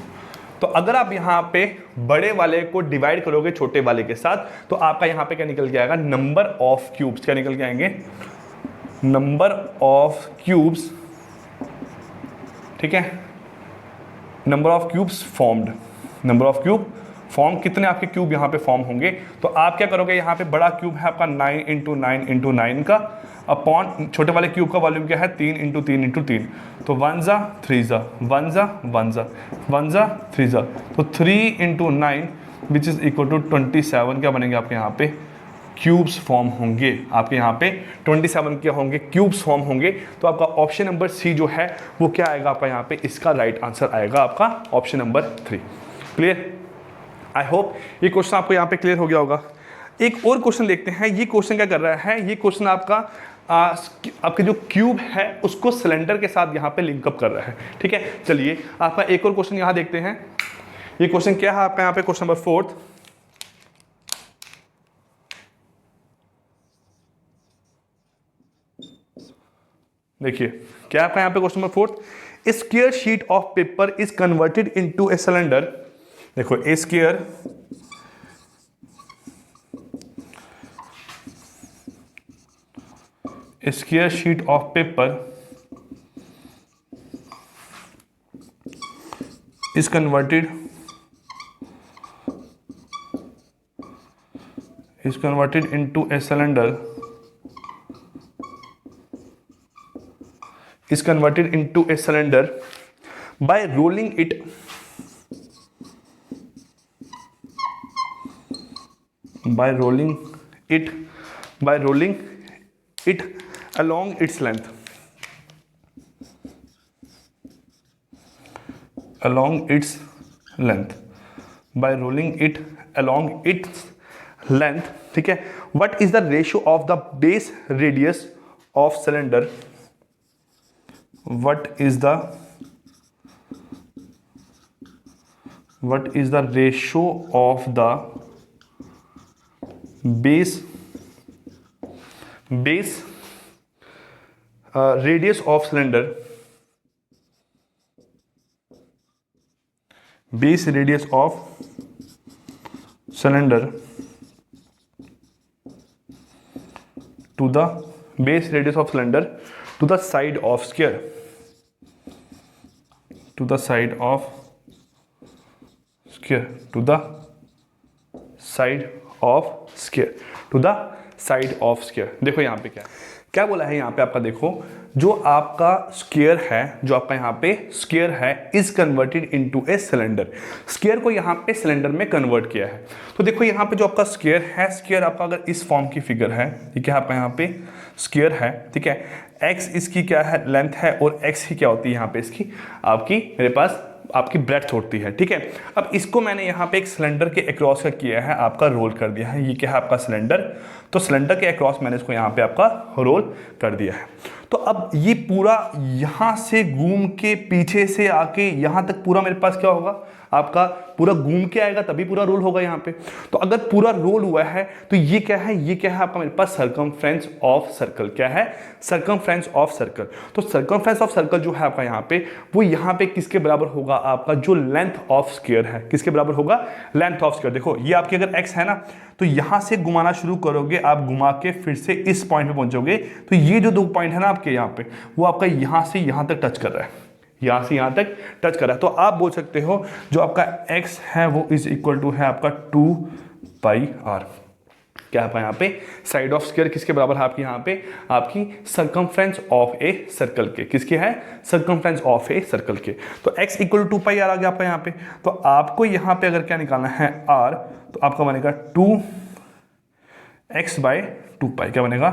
तो अगर आप यहाँ पे बड़े वाले को डिवाइड करोगे छोटे वाले के साथ तो आपका यहाँ पे क्या निकल के आएगा, नंबर ऑफ क्यूब्स क्या निकल के आएंगे, नंबर ऑफ क्यूब्स, ठीक है, number of cubes formed, number of cube form, कितने आपके क्यूब यहाँ पे फॉर्म होंगे। तो आप क्या करोगे, यहाँ पे बड़ा क्यूब है आपका 9 इंटू 9 इंटू 9 का अपॉन छोटे वाले क्यूब का वॉल्यूम क्या है 3 इंटू 3 इंटू 3। तो 1 जा 3 जा 1 जा 1 जा 1 जा 3 जा, तो 3 into 9 which is equal to 27 क्या बनेंगे आपके यहाँ पे क्यूब्स फॉर्म होंगे, आपके यहाँ पे 27 क्या होंगे क्यूब्स फॉर्म होंगे। तो आपका ऑप्शन नंबर सी जो है वो क्या आएगा आपका यहाँ पे, इसका राइट आंसर आएगा आपका option number 3। Clear, I hope ये क्वेश्चन आपको यहाँ पे क्लियर हो गया होगा। एक और क्वेश्चन देखते हैं, ये क्वेश्चन क्या कर रहा है, ये क्वेश्चन आपका आपके जो क्यूब है उसको सिलेंडर के साथ यहाँ पे लिंकअप कर रहा है। ठीक है, चलिए आपका एक और क्वेश्चन यहाँ देखते हैं। ये क्वेश्चन क्या है आपका यहाँ पे, क्वेश्चन नंबर 4। देखिए क्या आपका यहाँ पे question number 4, A square sheet of paper is converted into a cylinder. देखो ए square sheet of paper is converted into a cylinder, is converted into a cylinder by rolling it along its length, by rolling it along its length। ठीक है, what is the ratio of the base radius of cylinder, what is the ratio of the base radius of cylinder, base radius of cylinder to the base radius of cylinder to the side of sphere, to the side of sphere, to the side of sphere, to the side of sphere। देखो यहाँ पे क्या बोला है यहाँ पे आपका, देखो जो आपका स्क्वायर है, जो आपका यहाँ पे स्क्वायर है is converted into a cylinder, square को यहाँ पे सिलेंडर में कन्वर्ट किया है। तो देखो यहाँ पे जो आपका स्क्वायर है, स्क्वायर आपका अगर इस फॉर्म की फिगर है, ठीक है, आपका यहाँ पे स्क्वायर है, ठीक है, एक्स इसकी क्या है लेंथ है और एक्स ही क्या होती है यहाँ पे इसकी आपकी मेरे पास आपकी ब्रेड्थ होती है। ठीक है, अब इसको मैंने यहाँ पे एक सिलेंडर के अक्रॉस का किया है, आपका रोल कर दिया है। ये क्या है आपका सिलेंडर, तो सिलेंडर के अक्रॉस मैंने इसको यहाँ पे आपका रोल कर दिया है। तो अब ये पूरा यहां से घूम के पीछे से आके यहां तक पूरा मेरे पास क्या होगा, आपका पूरा घूम के आएगा तभी पूरा रोल होगा यहाँ पे। तो अगर पूरा रोल हुआ है तो ये क्या है, ये क्या है आपका मेरे पास सर्कमफ्रेंस ऑफ सर्कल। क्या है, सर्कमफ्रेंस ऑफ सर्कल। तो सर्कमफ्रेंस ऑफ सर्कल जो है आपका यहाँ पे, वो यहाँ पे किसके बराबर होगा, आपका जो लेंथ ऑफ स्क्वायर है, किसके बराबर होगा, लेंथ ऑफ स्क्वायर। देखो ये आपकी अगर x है ना, तो यहां से घुमाना शुरू करोगे आप, घुमा के फिर से इस पॉइंट पे पहुंचोगे, तो ये जो 2 पॉइंट है ना आपके यहाँ पे, वो आपका यहां से यहां तक टच कर रहा है, यहां से यहां तक टच कर रहा है। तो आप बोल सकते हो जो आपका x है वो इज इक्वल टू है आपका 2πr। क्या है यहाँ पे, साइड ऑफ स्क्वायर किसके बराबर है आपकी, यहाँ पे आपकी सर्कमफ्रेंस ऑफ ए सर्कल के, किसके है, सर्कमफ्रेंस ऑफ ए सर्कल के। तो x इक्वल टू 2πr आ गया आपका यहाँ पे। तो आपको यहाँ पे अगर क्या निकालना है r, तो आपका बनेगा 2x/2π। क्या बनेगा,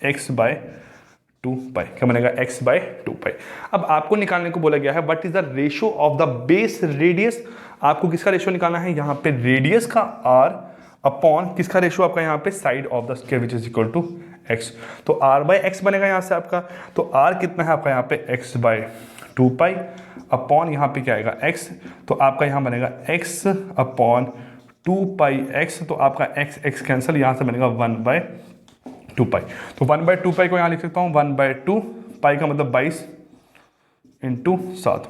x/2π। क्या बनेगा, x/2π। अब आपको निकालने को बोला गया है what is the ratio of the base radius. आपको किसका रेशियो निकालना है, यहाँ पे रेडियस का r अपॉन किसका रेशियो आपका यहाँ पे, side of the square which is equal to x। तो r/x बनेगा यहाँ से आपका। तो r कितना है आपका यहाँ पे, x/2π अपॉन यहाँ पे क्या आएगा x। तो आपका यहाँ बनेगा x/2πx। तो आपका x कैंसिल, यहाँ से बनेगा 1/2π। तो 1/2π को यहाँ लिख सकता हूँ 1/2π का मतलब 22 × 7।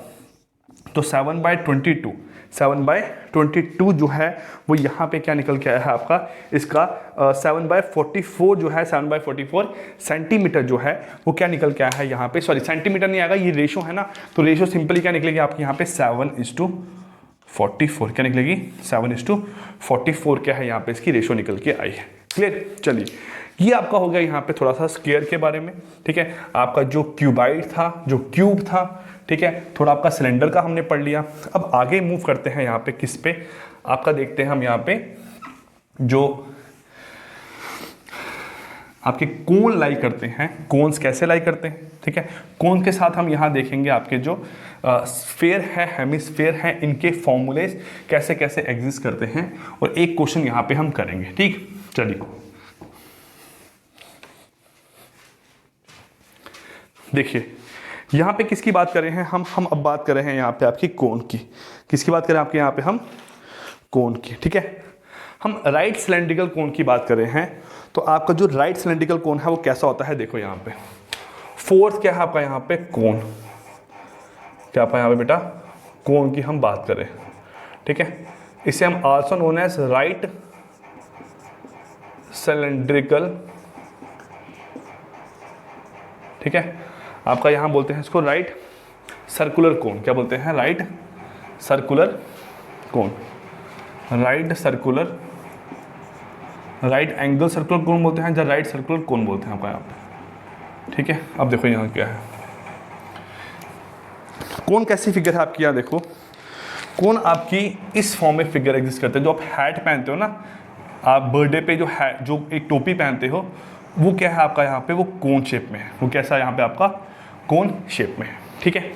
तो 7/22 जो है वो यहाँ पे क्या निकल के आया है आपका, इसका 7/44 जो है, 7/44 सेंटीमीटर जो है वो क्या निकल के आया है यहाँ पे, सॉरी सेंटीमीटर नहीं आएगा, ये रेशो है ना। तो रेशो सिंपली क्या निकलेगी आपकी यहाँ पे 7:44। क्या निकलेगी, 7:44 क्या है यहाँ पे, इसकी रेशो निकल के आई है। क्लियर, चलिए ये आपका हो गया यहाँ पे थोड़ा सा स्क्वायर के बारे में। ठीक है, आपका जो क्यूबाइड था, जो क्यूब था, ठीक है, थोड़ा आपका सिलेंडर का हमने पढ़ लिया। अब आगे मूव करते हैं यहाँ पे किस पे, आपका देखते हैं हम यहाँ पे जो आपके कोन लाई करते हैं, कोन्स कैसे लाई करते हैं। ठीक है, कोन के साथ हम यहाँ देखेंगे आपके जो स्फेयर है, हेमिस्फेयर है, इनके फॉर्मूलेज कैसे कैसे एग्जिस्ट करते हैं, और एक क्वेश्चन यहाँ पे हम करेंगे। ठीक, चलिए देखिए यहाँ पे किसकी बात कर रहे हैं हम अब बात कर रहे हैं यहाँ पे आपकी कोन की। किसकी बात करें आपके यहाँ पे, हम कोन की। ठीक है, हम राइट सिलेंड्रिकल कोन की बात कर रहे हैं। तो आपका जो राइट सिलेंड्रिकल कोन है वो कैसा होता है, देखो यहाँ पे फोर्थ क्या है आपका यहाँ पे, कोन। क्या आपका यहाँ पे बेटा, कोन की हम बात करें। ठीक है, इसे हम also known as right cylindrical, ठीक है, आपका यहाँ बोलते हैं इसको राइट सर्कुलर कोन। क्या बोलते हैं, right circular cone, right circular, right angle circular cone बोलते हैं, या राइट सर्कुलर कोन बोलते हैं आपका यहाँ पे। ठीक है, अब देखो यहाँ क्या है, कोन कैसी फिगर है आपकी, यहाँ देखो कोन आपकी इस फॉर्म में फिगर एग्जिस्ट करते हैं। जो आप हैट पहनते हो ना, आप बर्थडे पे जो हैट, जो एक टोपी पहनते हो, वो क्या है आपका यहाँ पे, वो कोन शेप में है। वो कैसा है यहाँ पे आपका, कोन शेप में है। ठीक है,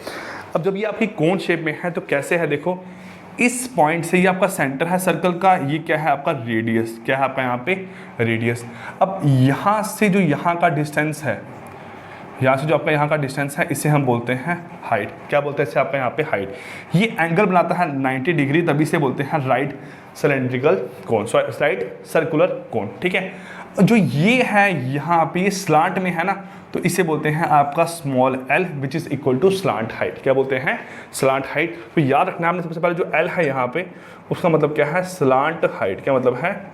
अब जब ये आपकी कोन शेप में है तो कैसे है, देखो इस पॉइंट से ये आपका सेंटर है सर्कल का, ये क्या है आपका रेडियस। क्या है आपका यहाँ पे, रेडियस। अब यहाँ से जो यहाँ का डिस्टेंस है, यहाँ से जो आपका यहाँ का डिस्टेंस है, इसे हम बोलते हैं हाइट। क्या बोलते हैं इसे आपका यहाँ पे, हाइट। ये एंगल बनाता है 90 डिग्री, तभी से बोलते हैं राइट सिलेंड्रिकल कोन, सॉरी राइट सर्कुलर कोन। ठीक है, जो ये है यहाँ पे, ये स्लांट में है ना, तो इसे बोलते हैं आपका small l which is equal to slant height. क्या बोलते हैं, स्लांट हाइट। तो याद रखना आपने सबसे पहले जो l है यहाँ पे, उसका मतलब क्या है, स्लांट हाइट। क्या मतलब है,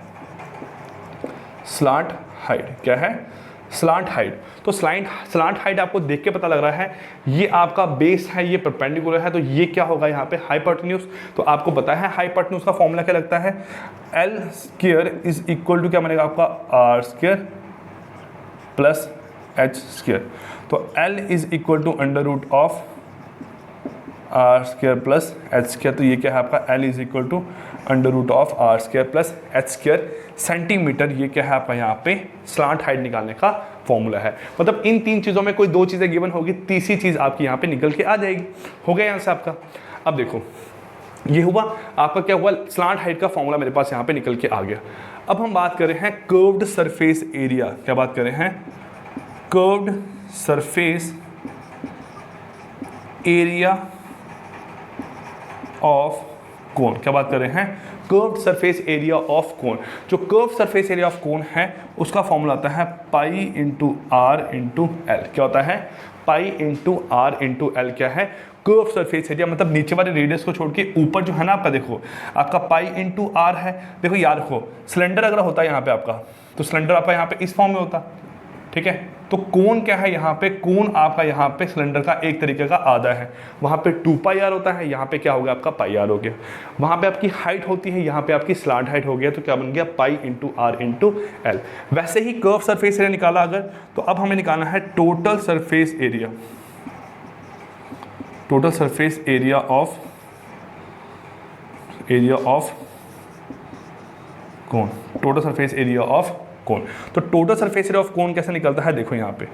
स्लांट हाइट। क्या है, स्लांट हाइट। तो स्लांट हाइट आपको देख के पता लग रहा है, ये आपका बेस है, ये परपेंडिकुलर है, तो ये क्या होगा यहाँ पे, हाइपोटेन्यूज। तो आपको पता है हाइपोटेन्यूज का फॉर्मूला क्या लगता है, l square is equal to क्या बनेगा आपका, r square plus h square. तो l is equal to under root of r square plus h square. तो ये क्या है आपका, l is equal to under root of r square plus h square centimetre. ये क्या है आपका यहाँ पे, स्लांट हाइट निकालने का फॉर्मूला है। मतलब इन 3 चीज़ों में कोई 2 चीज़ें गिवन होगी, तीसरी चीज़ आपकी यहाँ पे निकल के आ जाएगी। हो गया यहाँ से आपका। अब देखो ये हुआ आपका, क्या हुआ, स्लांट हाइट का फॉर्मूला मेरे पास यहाँ पे निकल के आ गया। अब हम बात कर रहे हैं कर्व्ड सरफेस एरिया। क्या बात कर रहे हैं, curved surface area of cone. क्या बात कर रहे हैं? Curved surface area of cone. जो curved surface area of cone है उसका फॉर्मूला आता है pi into are into l. क्या होता है? Pi into are into l. क्या है? कर्व सरफेस एरिया, मतलब नीचे वाले रेडियस को छोड़ के ऊपर जो है ना आपका, देखो आपका पाई इंटू आर है। देखो यार, रखो सिलेंडर अगर होता है यहाँ पे आपका, तो सिलेंडर आपका यहाँ पे इस फॉर्म में होता, ठीक है। तो कोन क्या है यहाँ पे? कोन आपका यहाँ पे सिलेंडर का एक तरीके का आधा है। वहाँ पे 2 पाई आर होता है, यहाँ पे क्या हो गया आपका? पाई आर हो गया। वहाँ पे आपकी हाइट होती है, यहाँ पे आपकी स्लांट हाइट हो गया, तो क्या बन गया? Pi into are into L. वैसे ही कर्व सरफेस एरिया निकाला अगर, तो अब हमें निकालना है total surface area. Total surface area of cone. Total surface area of cone. तो total surface area of cone कैसे निकलता है? देखो यहाँ पे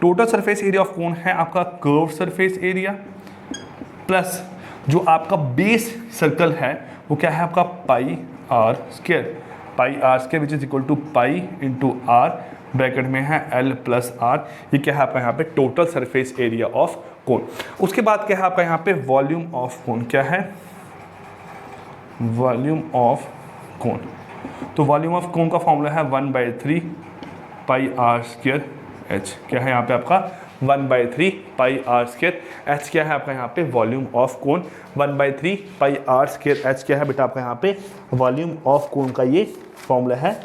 total surface area of cone है आपका कर्व सरफेस एरिया प्लस जो आपका बेस सर्कल है वो क्या है आपका? Pi are square. Pi are square which is equal to pi into r, bracket में है एल प्लस आर। ये क्या है आपका यहाँ पे? टोटल सरफेस एरिया ऑफ कोन। उसके बाद क्या है आपका यहाँ पे? Volume of cone. क्या है? Volume of cone. तो वॉल्यूम ऑफ कोन का फॉर्मूला है 1/3 पाई आर स्क्वायर एच। क्या है यहाँ पे आपका? 1/3 पाई आर स्क्वायर एच। क्या है आपका यहाँ पे? Volume of cone. 1/3 pi are square H क्या है बेटा आपका यहाँ पे? वॉल्यूम ऑफ कोन का ये फॉर्मूला है,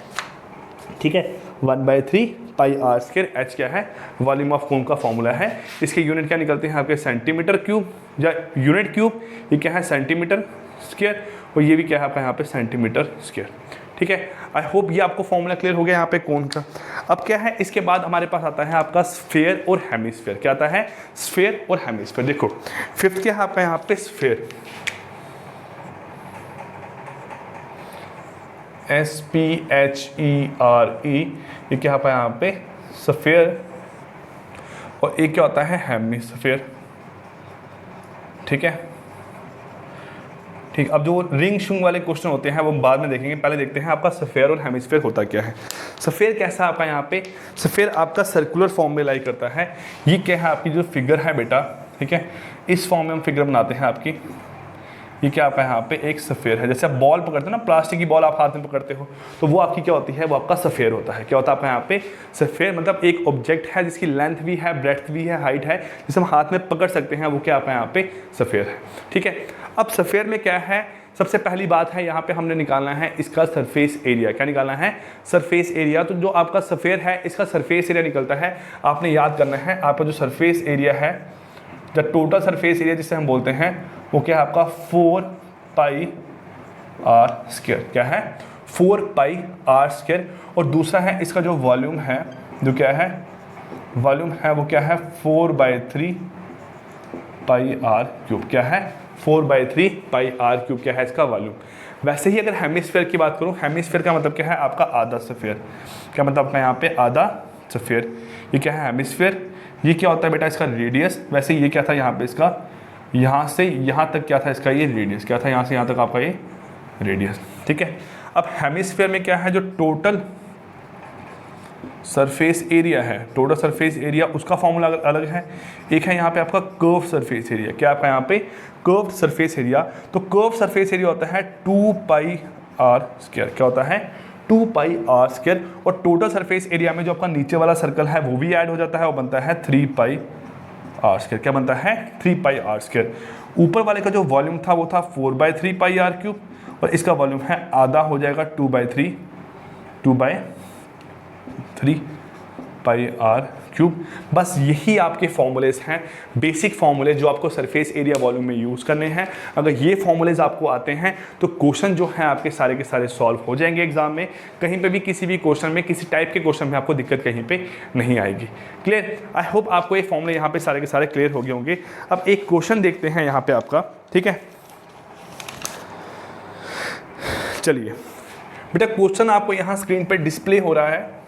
ठीक है। 1/3 पाई आर स्क्वायर एच क्या है? वॉल्यूम ऑफ कोन का फॉर्मूला है। इसके यूनिट क्या निकलते हैं आपके? सेंटीमीटर क्यूब या यूनिट क्यूब। ये क्या है? Centimetre square. और ये भी क्या है आपका यहाँ पे? सेंटीमीटर स्क्वायर, ठीक है। आई होप ये आपको फॉर्मूला क्लियर हो गया यहाँ पे कोन का। अब क्या है? इसके बाद हमारे पास आता है आपका स्फेयर और हेमिस्फेयर। क्या आता है? स्फेयर और हेमिस्फेयर। देखो फिफ्थ क्या है आपका यहाँ पे? स्फेयर। SPHERE। ये क्या है यहाँ पे? स्फेयर। और एक क्या होता है? हेमिस्फेयर, ठीक है। ठीक, अब जो रिंग शुंग वाले क्वेश्चन होते हैं वो बाद में देखेंगे, पहले देखते हैं आपका स्फेयर और हेमिस्फेयर होता क्या है। स्फेयर कैसा आपका यहाँ पे? स्फेयर आपका सर्कुलर फॉर्म में लाई करता है। ये क्या है? आपकी जो फिगर है बेटा, ठीक है, इस फॉर्म में हम फिगर बनाते हैं आपकी। ये क्या आपका यहाँ पे? एक स्फेयर है। जैसे आप बॉल पकड़ते हो ना, प्लास्टिक की बॉल आप हाथ में पकड़ते हो, तो वो आपकी क्या होती है? वो आपका स्फेयर होता है। क्या होता है आपका यहाँ पे? स्फेयर। मतलब एक ऑब्जेक्ट है जिसकी लेंथ भी है, ब्रेड्थ भी है, हाइट है, जिसे हम हाथ में पकड़ सकते हैं, वो क्या आपका यहाँ पे? स्फेयर है, ठीक है। अब स्फेयर में क्या है? सबसे पहली बात है यहाँ पे हमने निकालना है इसका सरफेस एरिया। क्या निकालना है? Surface area. तो जो आपका स्फेयर है इसका सरफेस एरिया निकलता है। आपने याद करना है आपका जो सरफेस एरिया है, जो टोटल सरफेस एरिया जिसे हम बोलते हैं, वो क्या है आपका? 4 पाई आर स्क्वायर। क्या है? 4 पाई आर स्क्वायर। और दूसरा है इसका जो वॉल्यूम है, जो क्या है? वॉल्यूम है वो क्या है? 4/3 पाई आर क्यूब। क्या है? 4/3 पाई आर क्यूब क्या है इसका वॉल्यूम। वैसे ही अगर हेमिस्फेयर की बात करूँ, हेमिस्फेयर का मतलब क्या है? आपका आधा स्फेयर। क्या मतलब आपका यहाँ पे? आधा स्फेयर। ये क्या है? हेमिस्फेयर। ये क्या होता है बेटा? इसका रेडियस। वैसे ये क्या था यहाँ पे? इसका यहाँ से यहाँ तक क्या था इसका? ये रेडियस। क्या था? यहाँ से यहाँ तक आपका ये रेडियस, ठीक है। अब हेमिस्फेयर में क्या है? जो टोटल सरफेस एरिया है, टोटल सरफेस एरिया, उसका फॉर्मूला अलग है। एक है यहाँ पे आपका कर्व सरफेस एरिया। क्या आपका यहाँ पे? Curve surface area. तो कर्व सरफेस एरिया होता है 2 पाई आर स्क्वायर। क्या होता है? 2 पाई आर स्क्वायर। और टोटल सरफेस एरिया में जो आपका नीचे वाला सर्कल है वो भी ऐड हो जाता है, वो बनता है 3 पाई आर स्क्वायर। क्या बनता है? 3 पाई आर स्क्वायर। ऊपर वाले का जो वॉल्यूम था वो था 4/3 पाई आर क्यूब, और इसका वॉल्यूम है आधा हो जाएगा 2/3 पाई आर क्यूब। बस यही आपके फॉर्मूलेज हैं, बेसिक फॉर्मूले जो आपको सरफेस एरिया वॉल्यूम में यूज़ करने हैं। अगर ये फॉर्मूलेज आपको आते हैं तो क्वेश्चन जो है आपके सारे के सारे सॉल्व हो जाएंगे एग्जाम में। कहीं पे भी किसी भी क्वेश्चन में, किसी टाइप के क्वेश्चन में आपको दिक्कत कहीं पे नहीं आएगी। क्लियर? आई होप आपको ये फॉर्मूले यहाँ पे सारे के सारे क्लियर हो गए होंगे। अब एक क्वेश्चन देखते हैं यहाँ पे आपका, ठीक है। चलिए बेटा, क्वेश्चन आपको यहाँ स्क्रीन पे डिस्प्ले हो रहा है।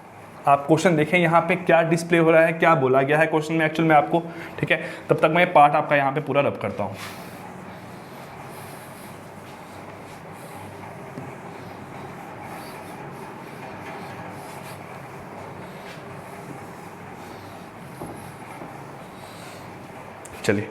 आप क्वेश्चन देखें यहाँ पे क्या डिस्प्ले हो रहा है, क्या बोला गया है क्वेश्चन में एक्चुअल में आपको, ठीक है। तब तक मैं पार्ट आपका यहाँ पे पूरा रब करता हूँ। चलिए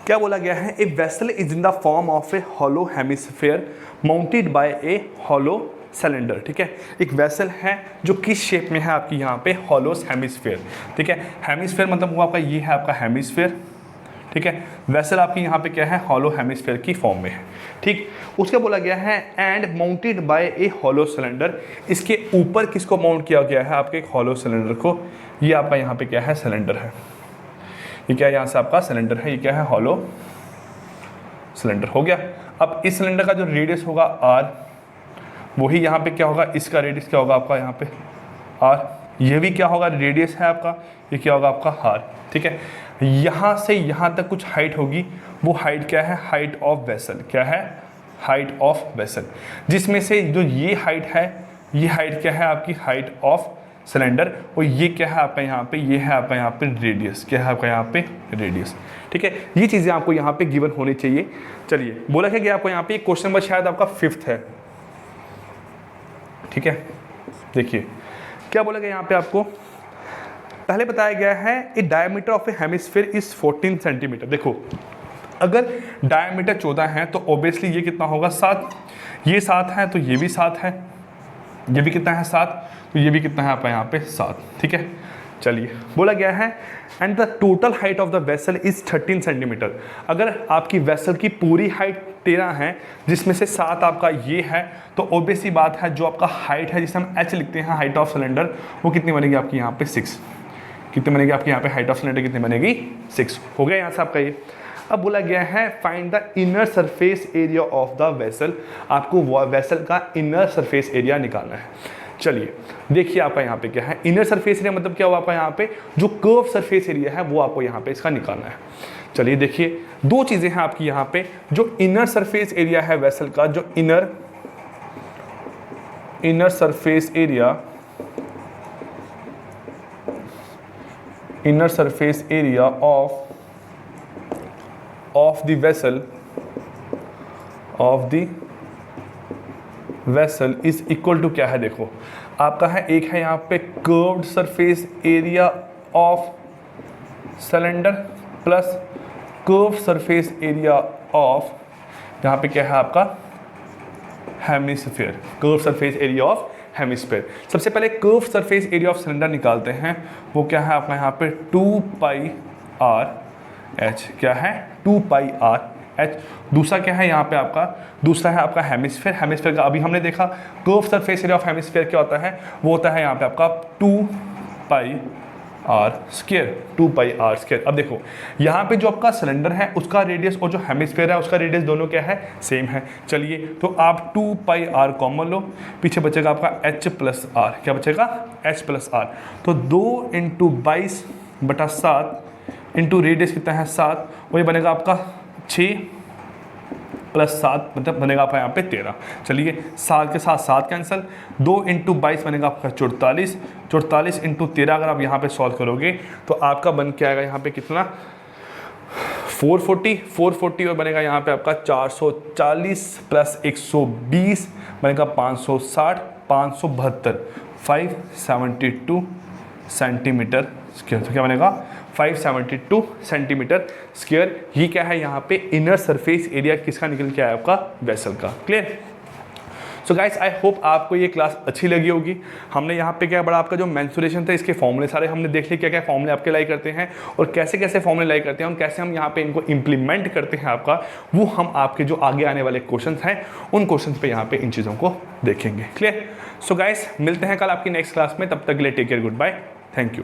क्या बोला गया है, a vessel is in the form of a hollow hemisphere mounted by a hollow cylinder. ठीक है, एक वेसल है जो किस शेप में है आपकी यहाँ पे हॉलो हेमिस्फेयर। ठीक है, हेमिस्फेयर मतलब वो आपका ये है आपका हेमिस्फेयर। ठीक है, वेसल आपकी यहाँ पे क्या है, हॉलो हेमिस्फेयर की फॉर्म में है। ठीक, उसका बोला गया है and mounted by a hollow cylinder, इसके ऊपर किसको माउंट किया गया है, आपके एक हॉलो सिलेंडर को। ये आपका यहाँ पे क्या है, सिलेंडर है। ये क्या है, यहाँ से आपका सिलेंडर है, ये क्या है, हॉलो सिलेंडर हो गया। अब इस सिलेंडर का जो रेडियस होगा आर, वही यहाँ पे क्या होगा, इसका रेडियस क्या होगा आपका यहाँ पे आर। ये भी क्या होगा, रेडियस है आपका, ये क्या होगा आपका आर। ठीक है, यहाँ से यहाँ तक कुछ हाइट होगी, वो हाइट क्या है, हाइट ऑफ वेसल। क्या है, हाइट ऑफ वेसल, जिसमें से जो ये हाइट है, ये हाइट क्या है आपकी, हाइट ऑफ सिलेंडर। और ये क्या है आपका यहाँ पे, ये है आपका यहाँ पे रेडियस। क्या है आपका यहाँ पे, रेडियस। ठीक है, ये चीज़ें आपको यहाँ पे गिवन होनी चाहिए। चलिए बोला है कि आपको यहाँ पे क्वेश्चन नंबर शायद आपका 5th है। ठीक है, देखिए क्या बोला गया यहाँ पे आपको, पहले बताया गया है ए diameter of A hemisphere is 14 centimetre. देखो अगर डायमीटर 14 है तो ऑब्वियसली ये कितना होगा, 7। ये 7 है तो ये भी 7 है, ये भी कितना है, 7, तो ये भी कितना है आपका यहाँ पे 7। ठीक है, चलिए बोला गया है and the total height of the vessel is 13 centimetre. अगर आपकी वेसल की पूरी हाइट 13 है, जिसमें से 7 आपका ये है, तो ऑब्वियस सी बात है जो आपका हाइट है, जिसे हम h लिखते हैं, हाइट ऑफ सिलेंडर, वो कितनी बनेगी आपकी यहाँ पे 6। कितनी बनेगी आपकी यहाँ पे हाइट ऑफ सिलेंडर, कितनी बनेगी 6। हो गया यहाँ से आपका ये। अब बोला गया है find the inner surface area of the vessel, आपको वेसल का इनर सरफेस एरिया निकालना है। चलिए देखिए आपका यहाँ पे क्या है, इनर सरफेस एरिया मतलब क्या हुआ आपका यहाँ पे, जो कर्व सरफेस एरिया है वो आपको यहाँ पे इसका निकालना है। चलिए देखिए दो चीज़ें हैं आपकी यहाँ पे, जो इनर सरफेस एरिया है वेसल का, जो inner surface area, inner surface area of the vessel is equal to क्या है, देखो आपका है, एक है यहाँ पे curved surface area of cylinder plus curve surface area of, यहाँ पे क्या है आपका hemisphere, curve surface area of hemisphere. सबसे पहले curve surface area of cylinder निकालते हैं, वो क्या है आपका यहाँ पे 2πr/h। क्या है, 2πr/h। दूसरा क्या है यहाँ पे आपका, दूसरा है आपका हेमिस्फीयर। हेमिस्फीयर का अभी हमने देखा, curve surface area of hemisphere क्या होता है, वो होता है यहाँ पे आपका 2πr²। 2πr²। अब देखो यहाँ पे जो आपका सिलेंडर है उसका रेडियस और जो हेमिस्फीयर है उसका रेडियस दोनों क्या है, सेम है। चलिए तो आप 2πr कॉमन लो, पीछे बचेगा आपका h+r। क्या बचेगा, h+r। तो 2 × 22/7 इंटू रेडियस कितना है 7, वही बनेगा आपका 6 + 7 मतलब बनेगा आपका यहाँ पे 13। चलिए 7 के साथ 7 कैंसिल, 2 × 22 बनेगा आपका 44। 44 × 13 अगर आप यहाँ पे सॉल्व करोगे तो आपका बन के आएगा यहाँ पे कितना, 440 और बनेगा यहाँ पे आपका 440 + 120 बनेगा 560, 572, 572 सेंटीमीटर स्क्वायर। तो क्या बनेगा, 572 सेंटीमीटर स्क्वायर। ये क्या है यहाँ पे, इनर सरफेस एरिया किसका निकल के आया, आपका वेसल का। Clear. So guys I hope आपको ये क्लास अच्छी लगी होगी। हमने यहाँ पे क्या बड़ा आपका जो मेंसुरेशन था, इसके फॉर्मूले सारे हमने देख लिए, क्या क्या फॉर्मूले आपके लाई करते हैं और कैसे कैसे फॉर्मूले लाई करते हैं और कैसे हम यहाँ पे इनको इंप्लीमेंट करते हैं आपका, वो हम आपके जो आगे आने वाले क्वेश्चन हैं उन क्वेश्चन पे यहाँ पे इन चीज़ों को देखेंगे। क्लियर। सो गाइस मिलते हैं कल आपकी नेक्स्ट क्लास में, तब तक के लिए take care, good bye, thank you.